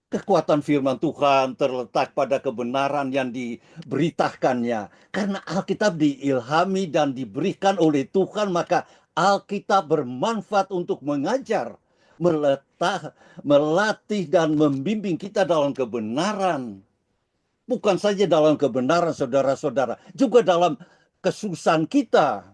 Kekuatan firman Tuhan terletak pada kebenaran yang diberitakannya. Karena Alkitab diilhami dan diberikan oleh Tuhan, maka Alkitab bermanfaat untuk mengajar, melatih dan membimbing kita dalam kebenaran. Bukan saja dalam kebenaran saudara-saudara, juga dalam kesusahan kita.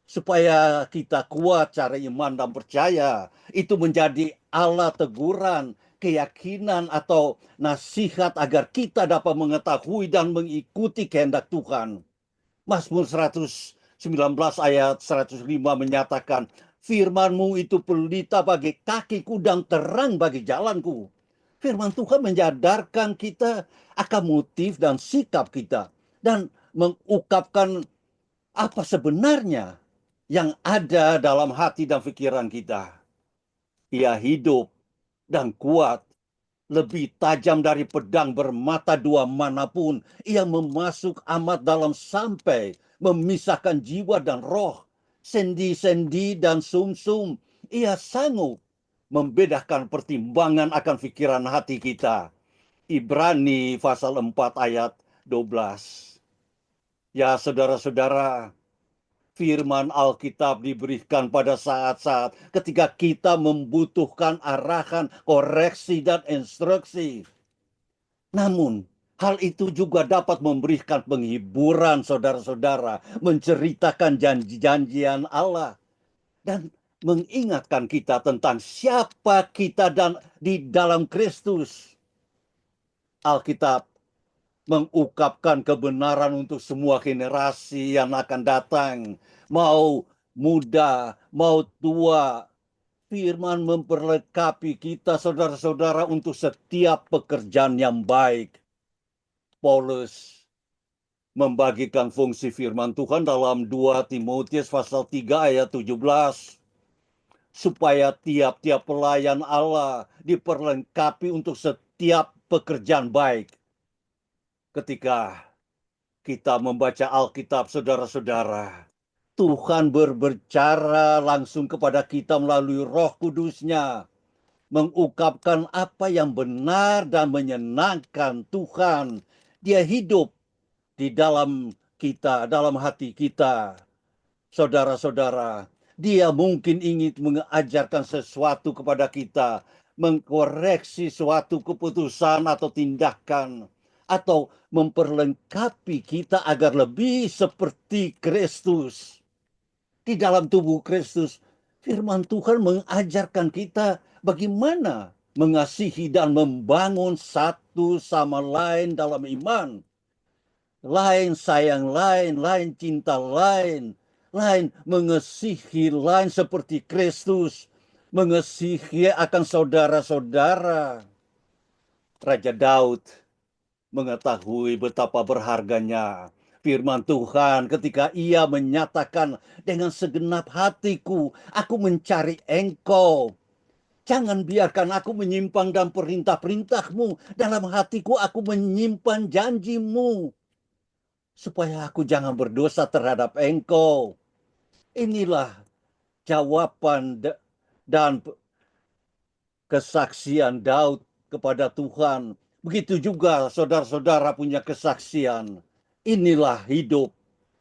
Supaya kita kuat cara iman dan percaya. Itu menjadi alat teguran, keyakinan atau nasihat agar kita dapat mengetahui dan mengikuti kehendak Tuhan. Mazmur 119 ayat 105 menyatakan, firman-Mu itu pelita bagi kakiku dan terang bagi jalanku. Firman Tuhan menyadarkan kita akan motif dan sikap kita dan mengungkapkan apa sebenarnya yang ada dalam hati dan pikiran kita. Ia hidup dan kuat, lebih tajam dari pedang bermata dua manapun. Ia memasuk amat dalam sampai memisahkan jiwa dan roh, sendi-sendi dan sumsum. Ia sanggup membedakan pertimbangan akan pikiran hati kita. Ibrani pasal 4 ayat 12. Ya saudara-saudara, firman Alkitab diberikan pada saat-saat ketika kita membutuhkan arahan, koreksi, dan instruksi. Namun, hal itu juga dapat memberikan penghiburan saudara-saudara, menceritakan janji-janjian Allah, dan mengingatkan kita tentang siapa kita dan di dalam Kristus. Alkitab mengungkapkan kebenaran untuk semua generasi yang akan datang. Mau muda, mau tua. Firman memperlengkapi kita saudara-saudara untuk setiap pekerjaan yang baik. Paulus membagikan fungsi firman Tuhan dalam 2 Timotius pasal 3 ayat 17. Supaya tiap-tiap pelayan Allah diperlengkapi untuk setiap pekerjaan baik. Ketika kita membaca Alkitab, saudara-saudara, Tuhan berbicara langsung kepada kita melalui Roh Kudus-Nya, mengungkapkan apa yang benar dan menyenangkan Tuhan. Dia hidup di dalam kita, dalam hati kita. Saudara-saudara, Dia mungkin ingin mengajarkan sesuatu kepada kita, mengkoreksi suatu keputusan atau tindakan, atau memperlengkapi kita agar lebih seperti Kristus. Di dalam tubuh Kristus, firman Tuhan mengajarkan kita bagaimana mengasihi dan membangun satu sama lain dalam iman. Lain sayang lain, lain cinta lain, lain mengasihi lain seperti Kristus, mengasihi akan saudara-saudara. Raja Daud mengetahui betapa berharganya firman Tuhan ketika ia menyatakan, dengan segenap hatiku aku mencari Engkau. Jangan biarkan aku menyimpang dalam perintah-perintah-Mu. Dalam hatiku aku menyimpan janji-Mu, supaya aku jangan berdosa terhadap Engkau. Inilah jawaban dan kesaksian Daud kepada Tuhan. Begitu juga saudara-saudara punya kesaksian. Inilah hidup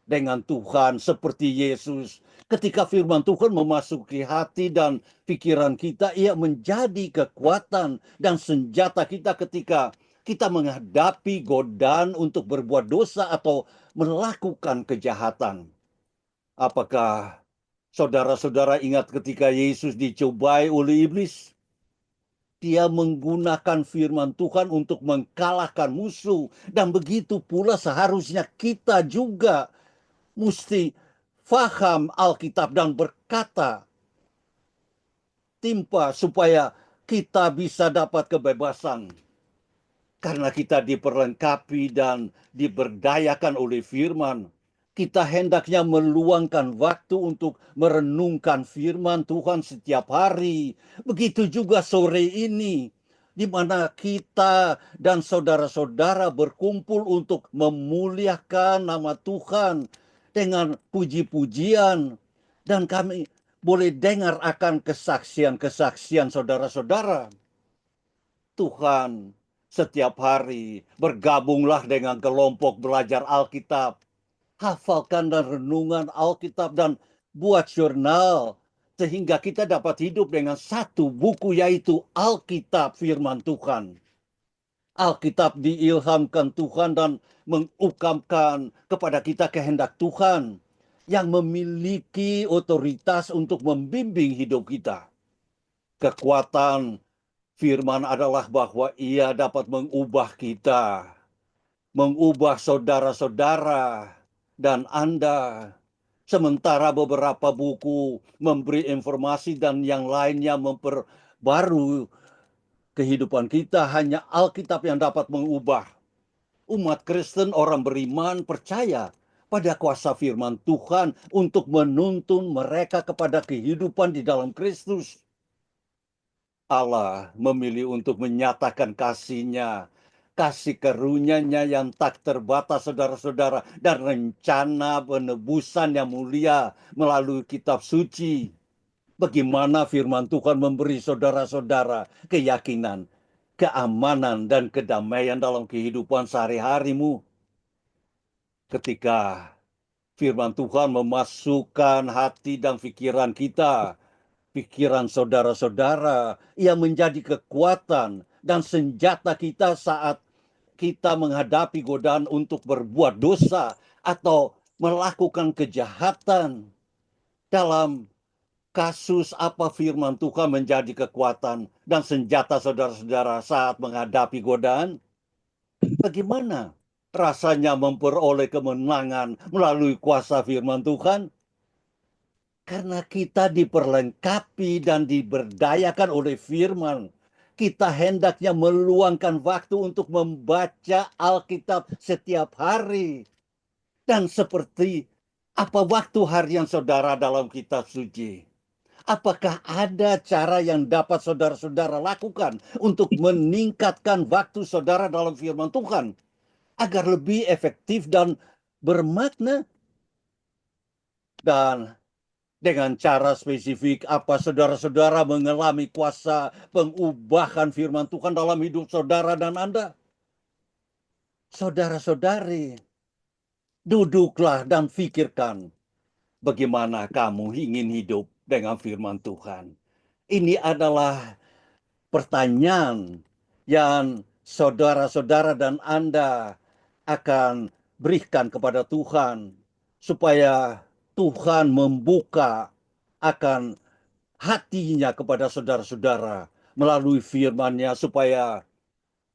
dengan Tuhan seperti Yesus. Ketika firman Tuhan memasuki hati dan pikiran kita, ia menjadi kekuatan dan senjata kita ketika kita menghadapi godaan untuk berbuat dosa atau melakukan kejahatan. Apakah saudara-saudara ingat ketika Yesus dicobai oleh iblis? Dia menggunakan firman Tuhan untuk mengalahkan musuh. Dan begitu pula seharusnya kita juga mesti faham Alkitab dan berkata, timpa supaya kita bisa dapat kebebasan. Karena kita diperlengkapi dan diberdayakan oleh firman, kita hendaknya meluangkan waktu untuk merenungkan firman Tuhan setiap hari. Begitu juga sore ini, di mana kita dan saudara-saudara berkumpul untuk memuliakan nama Tuhan dengan puji-pujian. Dan kami boleh dengar akan kesaksian-kesaksian saudara-saudara. Tuhan, setiap hari bergabunglah dengan kelompok belajar Alkitab. Hafalkan dan renungan Alkitab dan buat jurnal. Sehingga kita dapat hidup dengan satu buku, yaitu Alkitab firman Tuhan. Alkitab diilhamkan Tuhan dan mengungkapkan kepada kita kehendak Tuhan yang memiliki otoritas untuk membimbing hidup kita. Kekuatan firman adalah bahwa ia dapat mengubah kita, mengubah saudara-saudara dan Anda. Sementara beberapa buku memberi informasi dan yang lainnya memperbarui kehidupan kita, hanya Alkitab yang dapat mengubah. Umat Kristen, orang beriman, percaya pada kuasa firman Tuhan untuk menuntun mereka kepada kehidupan di dalam Kristus. Allah memilih untuk menyatakan kasih-Nya, kasih karunia-Nya yang tak terbatas, saudara-saudara, dan rencana penebusan yang mulia melalui kitab suci. Bagaimana firman Tuhan memberi saudara-saudara keyakinan, keamanan, dan kedamaian dalam kehidupan sehari-harimu. Ketika firman Tuhan memasukkan hati dan pikiran kita, pikiran saudara-saudara, ia menjadi kekuatan dan senjata kita saat kita menghadapi godaan untuk berbuat dosa atau melakukan kejahatan. Dalam kasus apa firman Tuhan menjadi kekuatan dan senjata saudara-saudara saat menghadapi godaan? Bagaimana rasanya memperoleh kemenangan melalui kuasa firman Tuhan? Karena kita diperlengkapi dan diberdayakan oleh firman, kita hendaknya meluangkan waktu untuk membaca Alkitab setiap hari. Dan seperti apa waktu harian saudara dalam kitab suci? Apakah ada cara yang dapat saudara-saudara lakukan untuk meningkatkan waktu saudara dalam firman Tuhan agar lebih efektif dan bermakna? Dan dengan cara spesifik apa saudara-saudara mengalami kuasa pengubahan firman Tuhan dalam hidup saudara dan Anda? Saudara-saudari, duduklah dan pikirkan bagaimana kamu ingin hidup dengan firman Tuhan. Ini adalah pertanyaan yang saudara-saudara dan Anda akan berikan kepada Tuhan supaya Tuhan membuka akan hatinya kepada saudara-saudara melalui firman-Nya supaya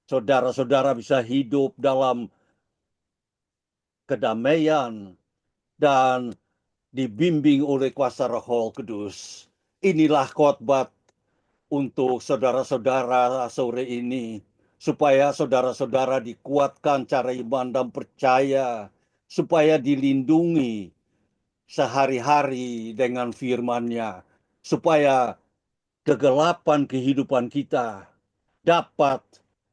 saudara-saudara bisa hidup dalam kedamaian dan dibimbing oleh kuasa Roh Kudus. Inilah khotbah untuk saudara-saudara sore ini, supaya saudara-saudara dikuatkan cara iman dan percaya, supaya dilindungi sehari-hari dengan firman-Nya, supaya kegelapan kehidupan kita dapat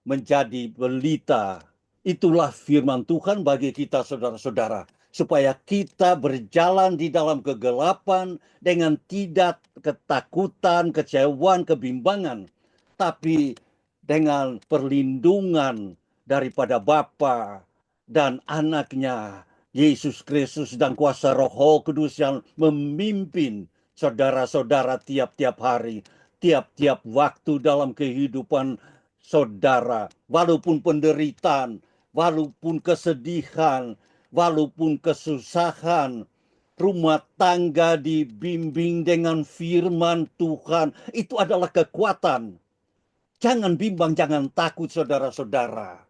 menjadi pelita. Itulah firman Tuhan bagi kita saudara-saudara, supaya kita berjalan di dalam kegelapan dengan tidak ketakutan, kecewaan, kebimbangan, tapi dengan perlindungan daripada Bapa dan Anak-Nya Yesus Kristus dan kuasa Roh Kudus yang memimpin saudara-saudara tiap-tiap hari, tiap-tiap waktu dalam kehidupan saudara, walaupun penderitaan, walaupun kesedihan, walaupun kesusahan, rumah tangga dibimbing dengan firman Tuhan. Itu adalah kekuatan. Jangan bimbang, jangan takut saudara-saudara.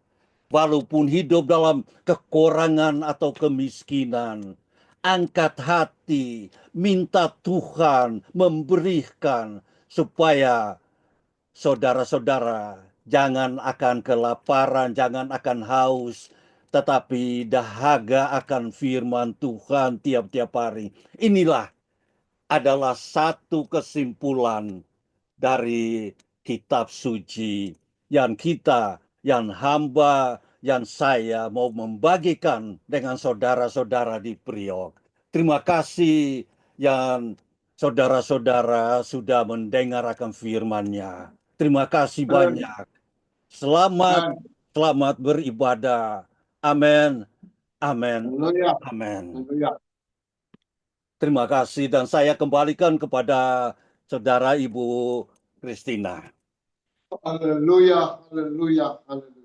Walaupun hidup dalam kekurangan atau kemiskinan, angkat hati, minta Tuhan memberikan supaya saudara-saudara jangan akan kelaparan, jangan akan haus, tetapi dahaga akan firman Tuhan tiap-tiap hari. Inilah adalah satu kesimpulan dari kitab suci yang kita, yang hamba, yang saya mau membagikan dengan saudara-saudara di Priok. Terima kasih yang saudara-saudara sudah mendengar akan firman-Nya. Terima kasih banyak. Selamat beribadah. Amin. Amin. Amin. Terima kasih dan saya kembalikan kepada saudara Ibu Christina. Haleluya, haleluya, haleluya.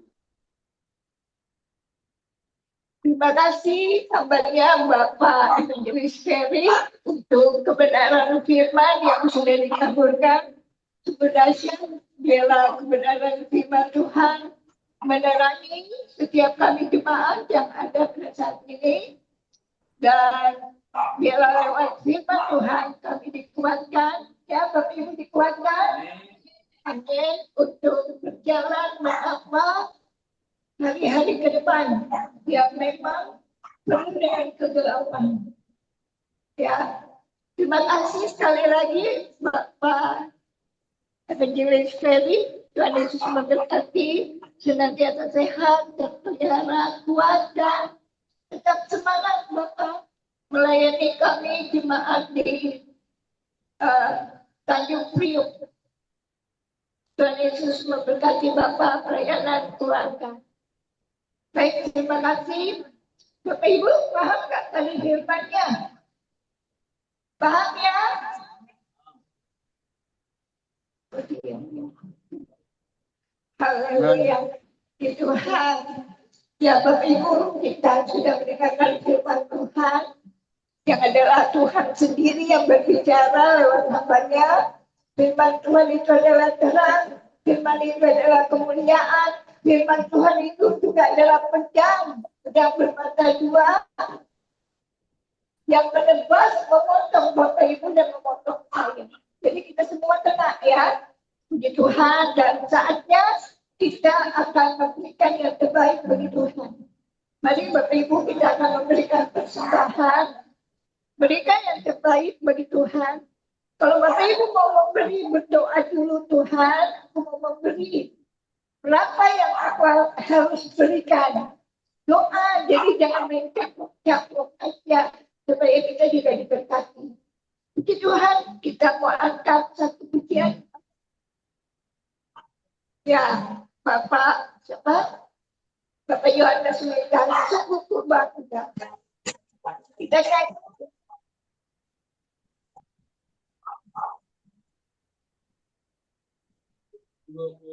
Terima kasih hambanya Bapak Evangelis Ferry untuk kebenaran firman yang sudah dikaburkan. Sebenarnya bela kebenaran firman Tuhan menerangi setiap kami jemaat yang ada pada saat ini. Dan biarlah lewat firman Tuhan kami dikuatkan, ya Bapak Ibu dikuatkan, amin, untuk berjalan menambah hari-hari ke depan yang memang penuh dengan kegelapan. Ya, terima kasih sekali lagi Bapak Evangelis Ferry. Tuhan Yesus memberkati, senantiasa sehat dan pelihara kuat dan tetap semangat Bapak melayani kami jemaat di Tanjung Priok. Tuhan Yesus memberkati Bapak pelayanan keluarga. Baik, terima kasih. Bapak Ibu paham nggak tadi firman-Nya? Paham ya? Haleluya. Di Tuhan. Ya Bapak Ibu, kita sudah mendengarkan firman Tuhan yang adalah Tuhan sendiri yang berbicara lewat hamba-Nya. Firman Tuhan itu adalah terang, firman itu adalah kemuliaan, firman Tuhan itu juga adalah pedang bermata dua yang menebas, memotong Bapak Ibu dan memotong saya. Jadi kita semua tenang ya, puji Tuhan, dan saatnya kita akan memberikan yang terbaik bagi Tuhan. Mari Bapak Ibu kita akan memberikan persembahan, berikan yang terbaik bagi Tuhan. Kalau Bapak Ibu mau memberi, berdoa dulu, Tuhan, aku mau memberi. Berapa yang aku harus berikan? Doa, jadi jangan main caplok aja, supaya kita juga diberkati. Puji Tuhan, kita mau angkat satu pujian. Ya, Bapak, siapa? Bapak Yohanes Medan, sungguh kurban kita. Kita nyanyi.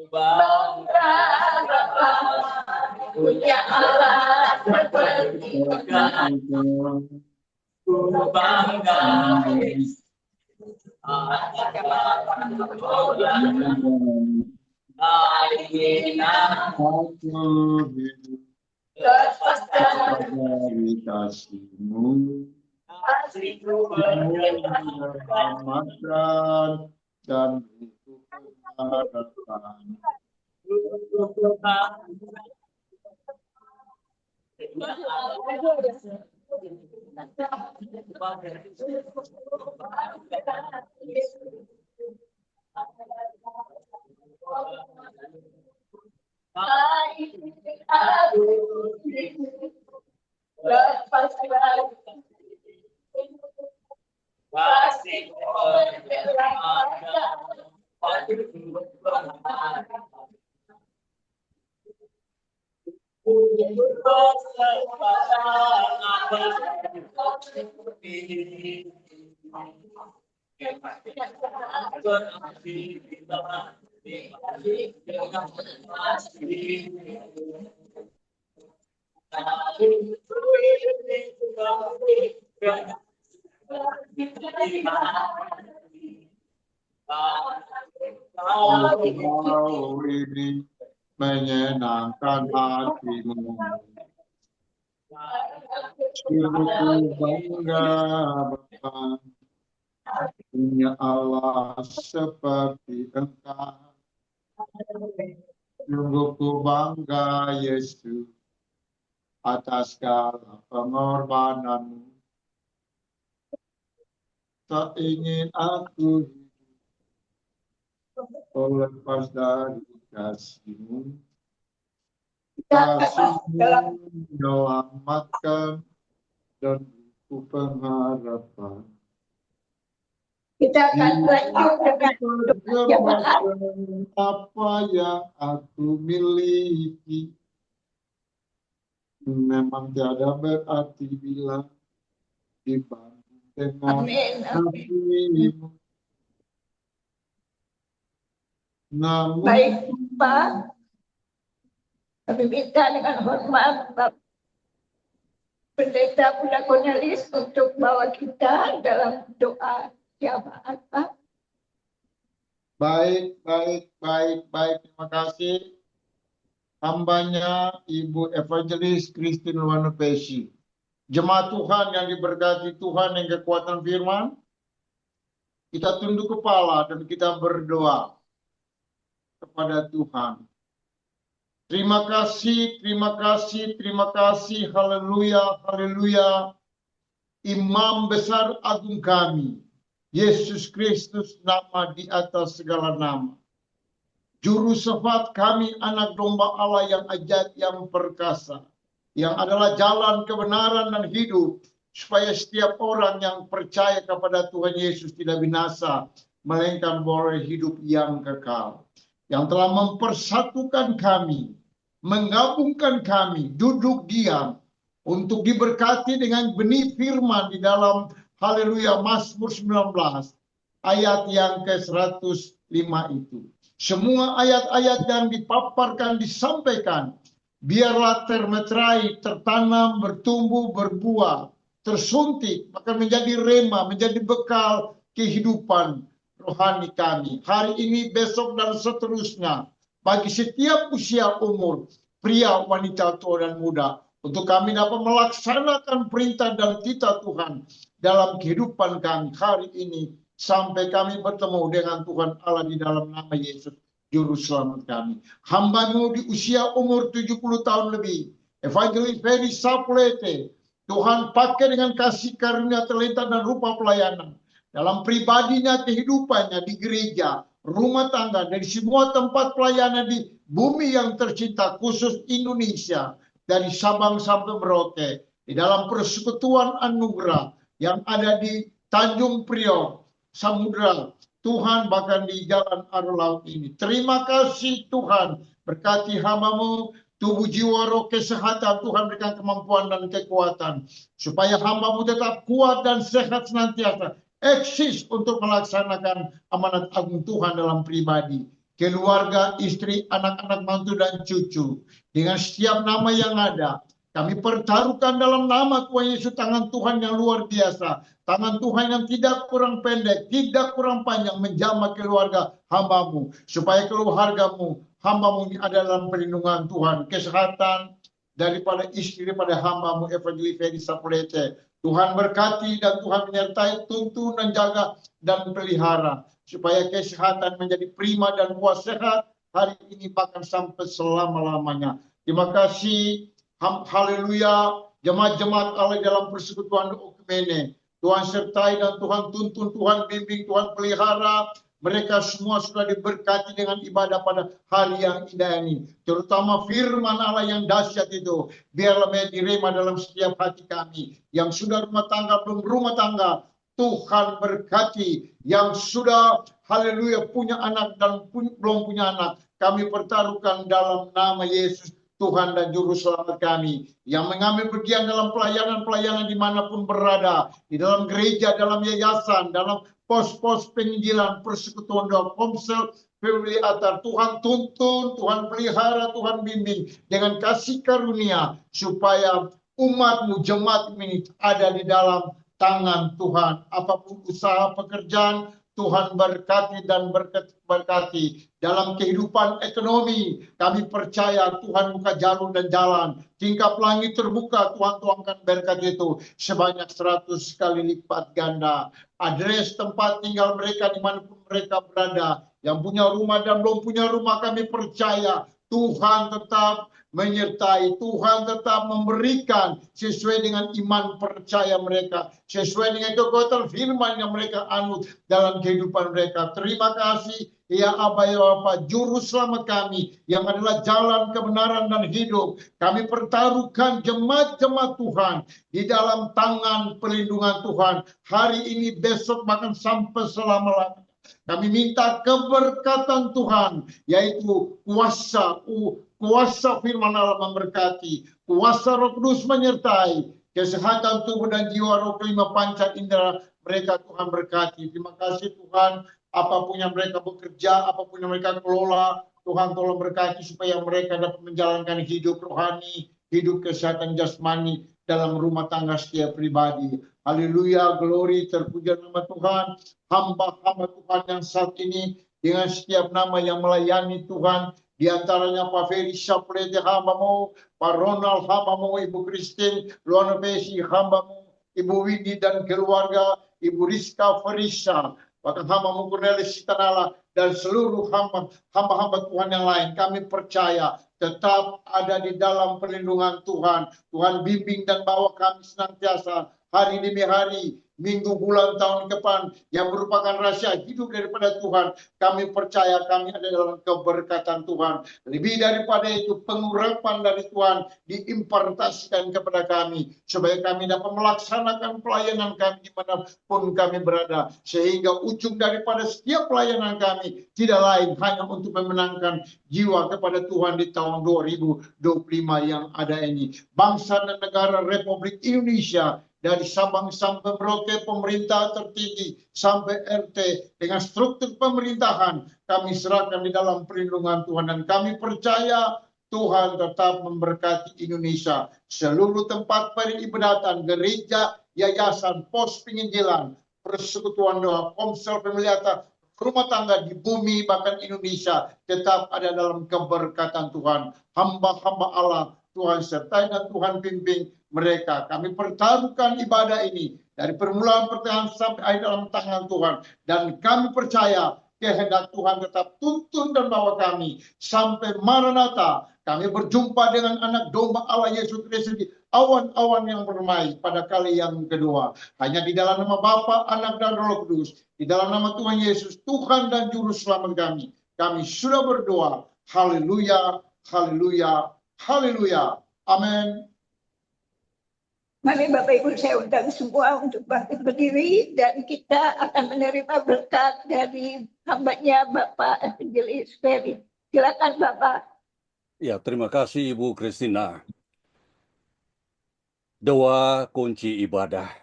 Bangga punya Allah seperti Tuhan. Ku bangga dari kasih-Mu, keselamatan dan untuk harapan. Kau ini menyenangkan hatimu. Sungguh bangga Bapa punya Allah seperti Engkau. Sungguh ku bangga Yesus atas segala pengorbananmu. Tak ingin aku hidup lepas dari kasih-Mu. Kasih-Mu menyelamatkan dan ku pengharapan. Kita akan lanjut dengan jemaat. Apa yang aku miliki memang tiada berarti bila dibanding dengan kasih-Mu. Namun Baik, Pak. Kami minta dengan hormat Bapak Pendeta Bunda Cornelis untuk bawa kita dalam doa jamaat, Pak. Baik. Terima kasih. Hambanya Ibu Evangelis Christine Luwano Pesi. Jemaat Tuhan yang diberkati Tuhan yang kekuatan firman. Kita tunduk kepala dan kita berdoa kepada Tuhan. Terima kasih, haleluya. Imam besar agung kami, Yesus Kristus, nama di atas segala nama. Juru syafaat kami, anak domba Allah yang ajaib, yang perkasa, yang adalah jalan kebenaran dan hidup, supaya setiap orang yang percaya kepada Tuhan Yesus tidak binasa, melainkan boleh hidup yang kekal. Yang telah mempersatukan kami, menggabungkan kami, duduk diam, untuk diberkati dengan benih firman di dalam haleluya Mazmur 19, ayat yang ke-105 itu. Semua ayat-ayat yang dipaparkan, disampaikan, biarlah termeterai, tertanam, bertumbuh, berbuah, tersuntik, bahkan menjadi rema, menjadi bekal kehidupan rohani kami. Hari ini, besok, dan seterusnya. Bagi setiap usia umur, pria, wanita, tua, dan muda. Untuk kami dapat melaksanakan perintah dan titah Tuhan dalam kehidupan kami hari ini. Sampai kami bertemu dengan Tuhan Allah di dalam nama Yesus, Juru Selamat kami. Hamba-Mu di usia umur 70 tahun lebih. Evangelis Ferry Sapulete. Tuhan pakai dengan kasih karunia talenta dan rupa pelayanan. Dalam pribadinya, kehidupannya di gereja, rumah tangga, dari semua tempat pelayanan di bumi yang tercinta, khusus Indonesia, dari Sabang sampai Merauke, di dalam persekutuan anugerah yang ada di Tanjung Priok, Samudra, Tuhan, bahkan di jalan arus laut ini. Terima kasih Tuhan, berkati hamba-Mu, tubuh jiwa roh kesehatan, Tuhan berikan kemampuan dan kekuatan, supaya hamba-Mu tetap kuat dan sehat senantiasa, eksis untuk melaksanakan amanat agung Tuhan dalam pribadi, keluarga, istri, anak-anak, mantu, dan cucu. Dengan setiap nama yang ada, kami pertaruhkan dalam nama Tuhan Yesus, tangan Tuhan yang luar biasa, tangan Tuhan yang tidak kurang pendek, tidak kurang panjang, menjamah keluarga hamba-Mu, supaya keluarga-Mu, hamba-Mu ini ada dalam perlindungan Tuhan, kesehatan daripada istri, daripada hamba-Mu Evangelis Ferry Sapulete. Tuhan berkati dan Tuhan menyertai, tuntun dan jaga dan pelihara, supaya kesehatan menjadi prima dan buah sehat hari ini bahkan sampai selama-lamanya. Terima kasih, haleluya, jemaat-jemaat Allah dalam persekutuan Okumene. Tuhan sertai dan Tuhan tuntun, Tuhan bimbing, Tuhan pelihara. Mereka semua sudah diberkati dengan ibadah pada hari yang indah ini. Terutama firman Allah yang dahsyat itu. Biarlah menjadi rema dalam setiap hati kami. Yang sudah rumah tangga, belum rumah tangga, Tuhan berkati. Yang sudah, haleluya, punya anak dan belum punya anak, kami pertaruhkan dalam nama Yesus, Tuhan dan Juru Selamat kami. Yang mengambil bagian dalam pelayanan-pelayanan dimanapun berada. Di dalam gereja, dalam yayasan, dalam pos-pos penginjilan, persekutuan doa, komsel, family altar. Tuhan tuntun, Tuhan pelihara, Tuhan bimbing dengan kasih karunia, supaya umat-Mu, jemaat ini ada di dalam tangan Tuhan. Apapun usaha, pekerjaan, Tuhan berkati dan berkati. Dalam kehidupan ekonomi, kami percaya Tuhan buka jalur dan jalan. Tingkap langit terbuka, Tuhan tuangkan berkat itu sebanyak 100 kali lipat ganda. Adres tempat tinggal mereka dimanapun mereka berada. Yang punya rumah dan belum punya rumah, kami percaya Tuhan tetap menyertai, Tuhan tetap memberikan sesuai dengan iman percaya mereka, sesuai dengan kekuatan firman yang mereka anut dalam kehidupan mereka. Terima kasih ya Aba ya Bapa, juru selamat kami yang adalah jalan kebenaran dan hidup. Kami pertaruhkan jemaat-jemaat Tuhan di dalam tangan perlindungan Tuhan hari ini, besok, bahkan sampai selama-lamanya. Kami minta keberkatan Tuhan, yaitu kuasa firman Allah memberkati, kuasa Roh Kudus menyertai, kesehatan tubuh dan jiwa, roh kelima panca indera mereka Tuhan berkati. Terima kasih Tuhan, apapun yang mereka bekerja, apapun yang mereka kelola, Tuhan tolong berkati supaya mereka dapat menjalankan hidup rohani, hidup kesehatan jasmani dalam rumah tangga setiap pribadi. Haleluya, glory, terpuja nama Tuhan. Hamba-hamba Tuhan yang saat ini dengan setiap nama yang melayani Tuhan, di antaranya Pak Ferry Saplete hambamu, Pak Ronald hambamu, Ibu Christine Luana Besi hambamu, Ibu Widi dan keluarga, Ibu Rizka Farisa, bahkan hambamu Cornelis Sitanala, dan seluruh hamba-hamba Tuhan yang lain. Kami percaya tetap ada di dalam perlindungan Tuhan. Tuhan bimbing dan bawa kami senantiasa hari demi hari, minggu, bulan, tahun depan yang merupakan rahasia hidup daripada Tuhan. Kami percaya kami ada dalam keberkatan Tuhan. Lebih daripada itu, pengurapan dari Tuhan diimpartasikan kepada kami supaya kami dapat melaksanakan pelayanan kami dimanapun kami berada, sehingga ujung daripada setiap pelayanan kami tidak lain hanya untuk memenangkan jiwa kepada Tuhan di tahun 2025 yang ada ini. Bangsa dan negara Republik Indonesia, dari Sabang sampai Merauke, pemerintah tertinggi sampai RT, dengan struktur pemerintahan kami serahkan di dalam perlindungan Tuhan, dan kami percaya Tuhan tetap memberkati Indonesia. Seluruh tempat peribadatan, gereja, yayasan, pos penginjilan, persekutuan doa, komsel pemelihatan, rumah tangga di bumi bahkan Indonesia tetap ada dalam keberkatan Tuhan. Hamba-hamba Allah Tuhan sertai dan Tuhan pimpin mereka. Kami pertaruhkan ibadah ini dari permulaan pertengahan sampai akhir dalam tangan Tuhan, dan kami percaya kehendak Tuhan tetap tuntun dan bawa kami sampai Maranatha. Kami berjumpa dengan anak domba Allah Yesus Kristus di awan-awan yang bermai pada kali yang kedua. Hanya di dalam nama Bapa, Anak dan Roh Kudus, di dalam nama Tuhan Yesus, Tuhan dan Juru Selamat kami, kami sudah berdoa. Haleluya, haleluya, haleluya. Amin. Mari Bapak Ibu saya undang semua untuk bangkit berdiri, dan kita akan menerima berkat dari hambanya Bapak Evangelis Ferry. Silakan Bapak. Ya, terima kasih Ibu Christina. Doa kunci ibadah.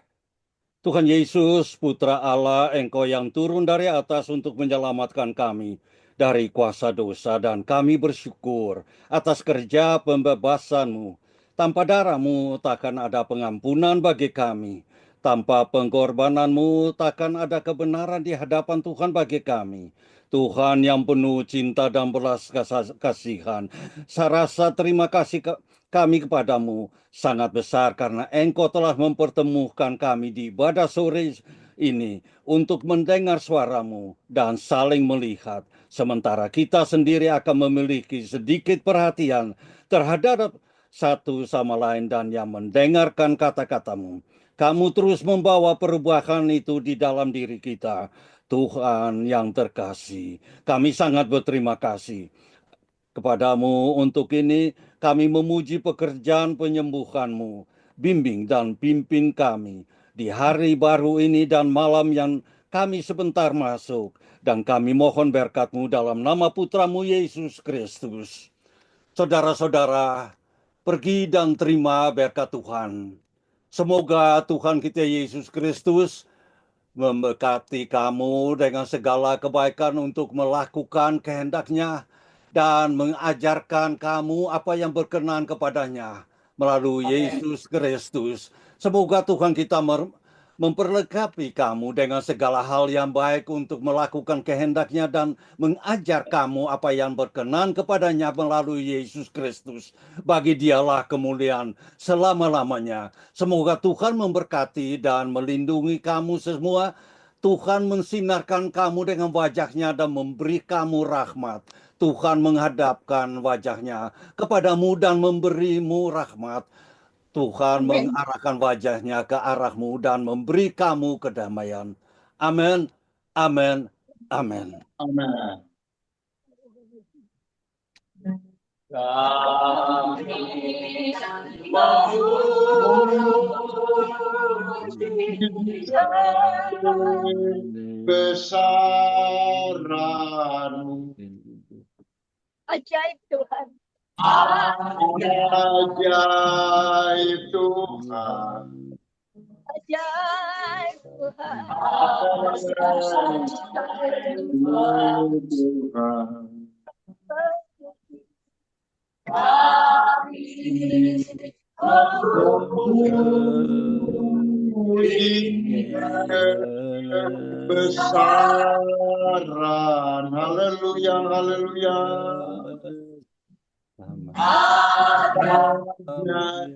Tuhan Yesus, Putra Allah, Engkau yang turun dari atas untuk menyelamatkan kami dari kuasa dosa, dan kami bersyukur atas kerja pembebasan-Mu. Tanpa darah-Mu takkan ada pengampunan bagi kami. Tanpa pengorbanan-Mu takkan ada kebenaran di hadapan Tuhan bagi kami. Tuhan yang penuh cinta dan belas kasihan, saya rasa terima kasih kami kepadamu sangat besar karena Engkau telah mempertemukan kami di ibadah sore ini untuk mendengar suara-Mu dan saling melihat. Sementara kita sendiri akan memiliki sedikit perhatian terhadap satu sama lain dan yang mendengarkan kata-kata-Mu. Kamu terus membawa perubahan itu di dalam diri kita. Tuhan yang terkasih, kami sangat berterima kasih kepadamu untuk ini. Kami memuji pekerjaan penyembuhan-Mu. Bimbing dan pimpin kami di hari baru ini dan malam yang kami sebentar masuk. Dan kami mohon berkat-Mu dalam nama Putra-Mu Yesus Kristus. Saudara-saudara, pergi dan terima berkat Tuhan. Semoga Tuhan kita Yesus Kristus memberkati kamu dengan segala kebaikan untuk melakukan kehendak-Nya dan mengajarkan kamu apa yang berkenan kepadanya melalui Yesus Kristus. Semoga Tuhan kita memperlengkapi kamu dengan segala hal yang baik untuk melakukan kehendak-Nya dan mengajar kamu apa yang berkenan kepadanya melalui Yesus Kristus. Bagi Dialah kemuliaan selama-lamanya. Semoga Tuhan memberkati dan melindungi kamu semua. Tuhan mensinarkan kamu dengan wajah-Nya dan memberi kamu rahmat. Tuhan menghadapkan wajah-Nya kepadamu dan memberimu rahmat. Tuhan mengarahkan wajah-Nya ke arahmu dan memberi kamu kedamaian. Amin, amin, amin. Amin. Besaran Ajaib Tuhan. ajaib Tuhan. Ajaib Tuhan. Tuhan. Besaran, haleluya, haleluya. Ajaib Tuhan.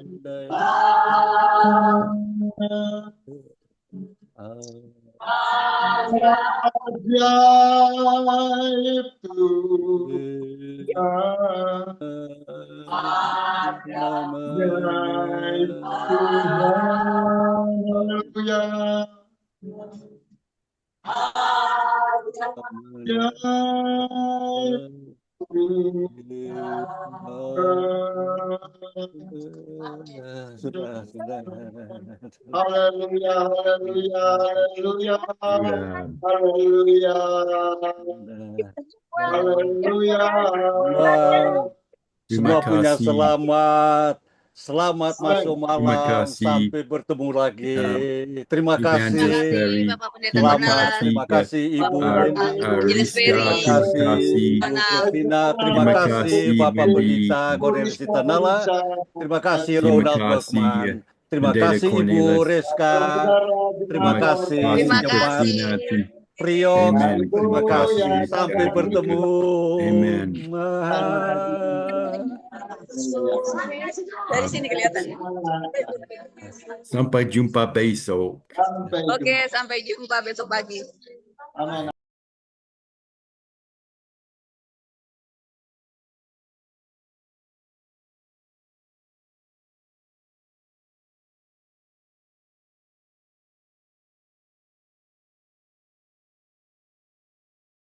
Ajaib Tuhan. Haleluya. Haleluya, haleluya, haleluya, haleluya, haleluya. Semua punya kasih. selamat. Selamat masuk Terima malam. kasih. Sampai bertemu lagi. Terima kasih. Evangelist Ferry. Bapak Pendeta Terima Bernard. kasih. Terima kasih Ibu Linda. Rizka, Terima terima kasih kasih. Ibu Christina. Terima Terima kasih kasih, Bapak Wendy. Pendeta Cornelis Tanala. Terima kasih Terima Ronald kasih, Bergman. Terima Pendeta kasih Ibu Cornelis. Rizka. Terima kasih Terima Jemaat Christina. Priok. Amen. Terima Terima kasih. kasih. Sampai God. bertemu. Amen. Dari sini kelihatan. Sampai jumpa besok. Oke, sampai jumpa besok pagi. Amin.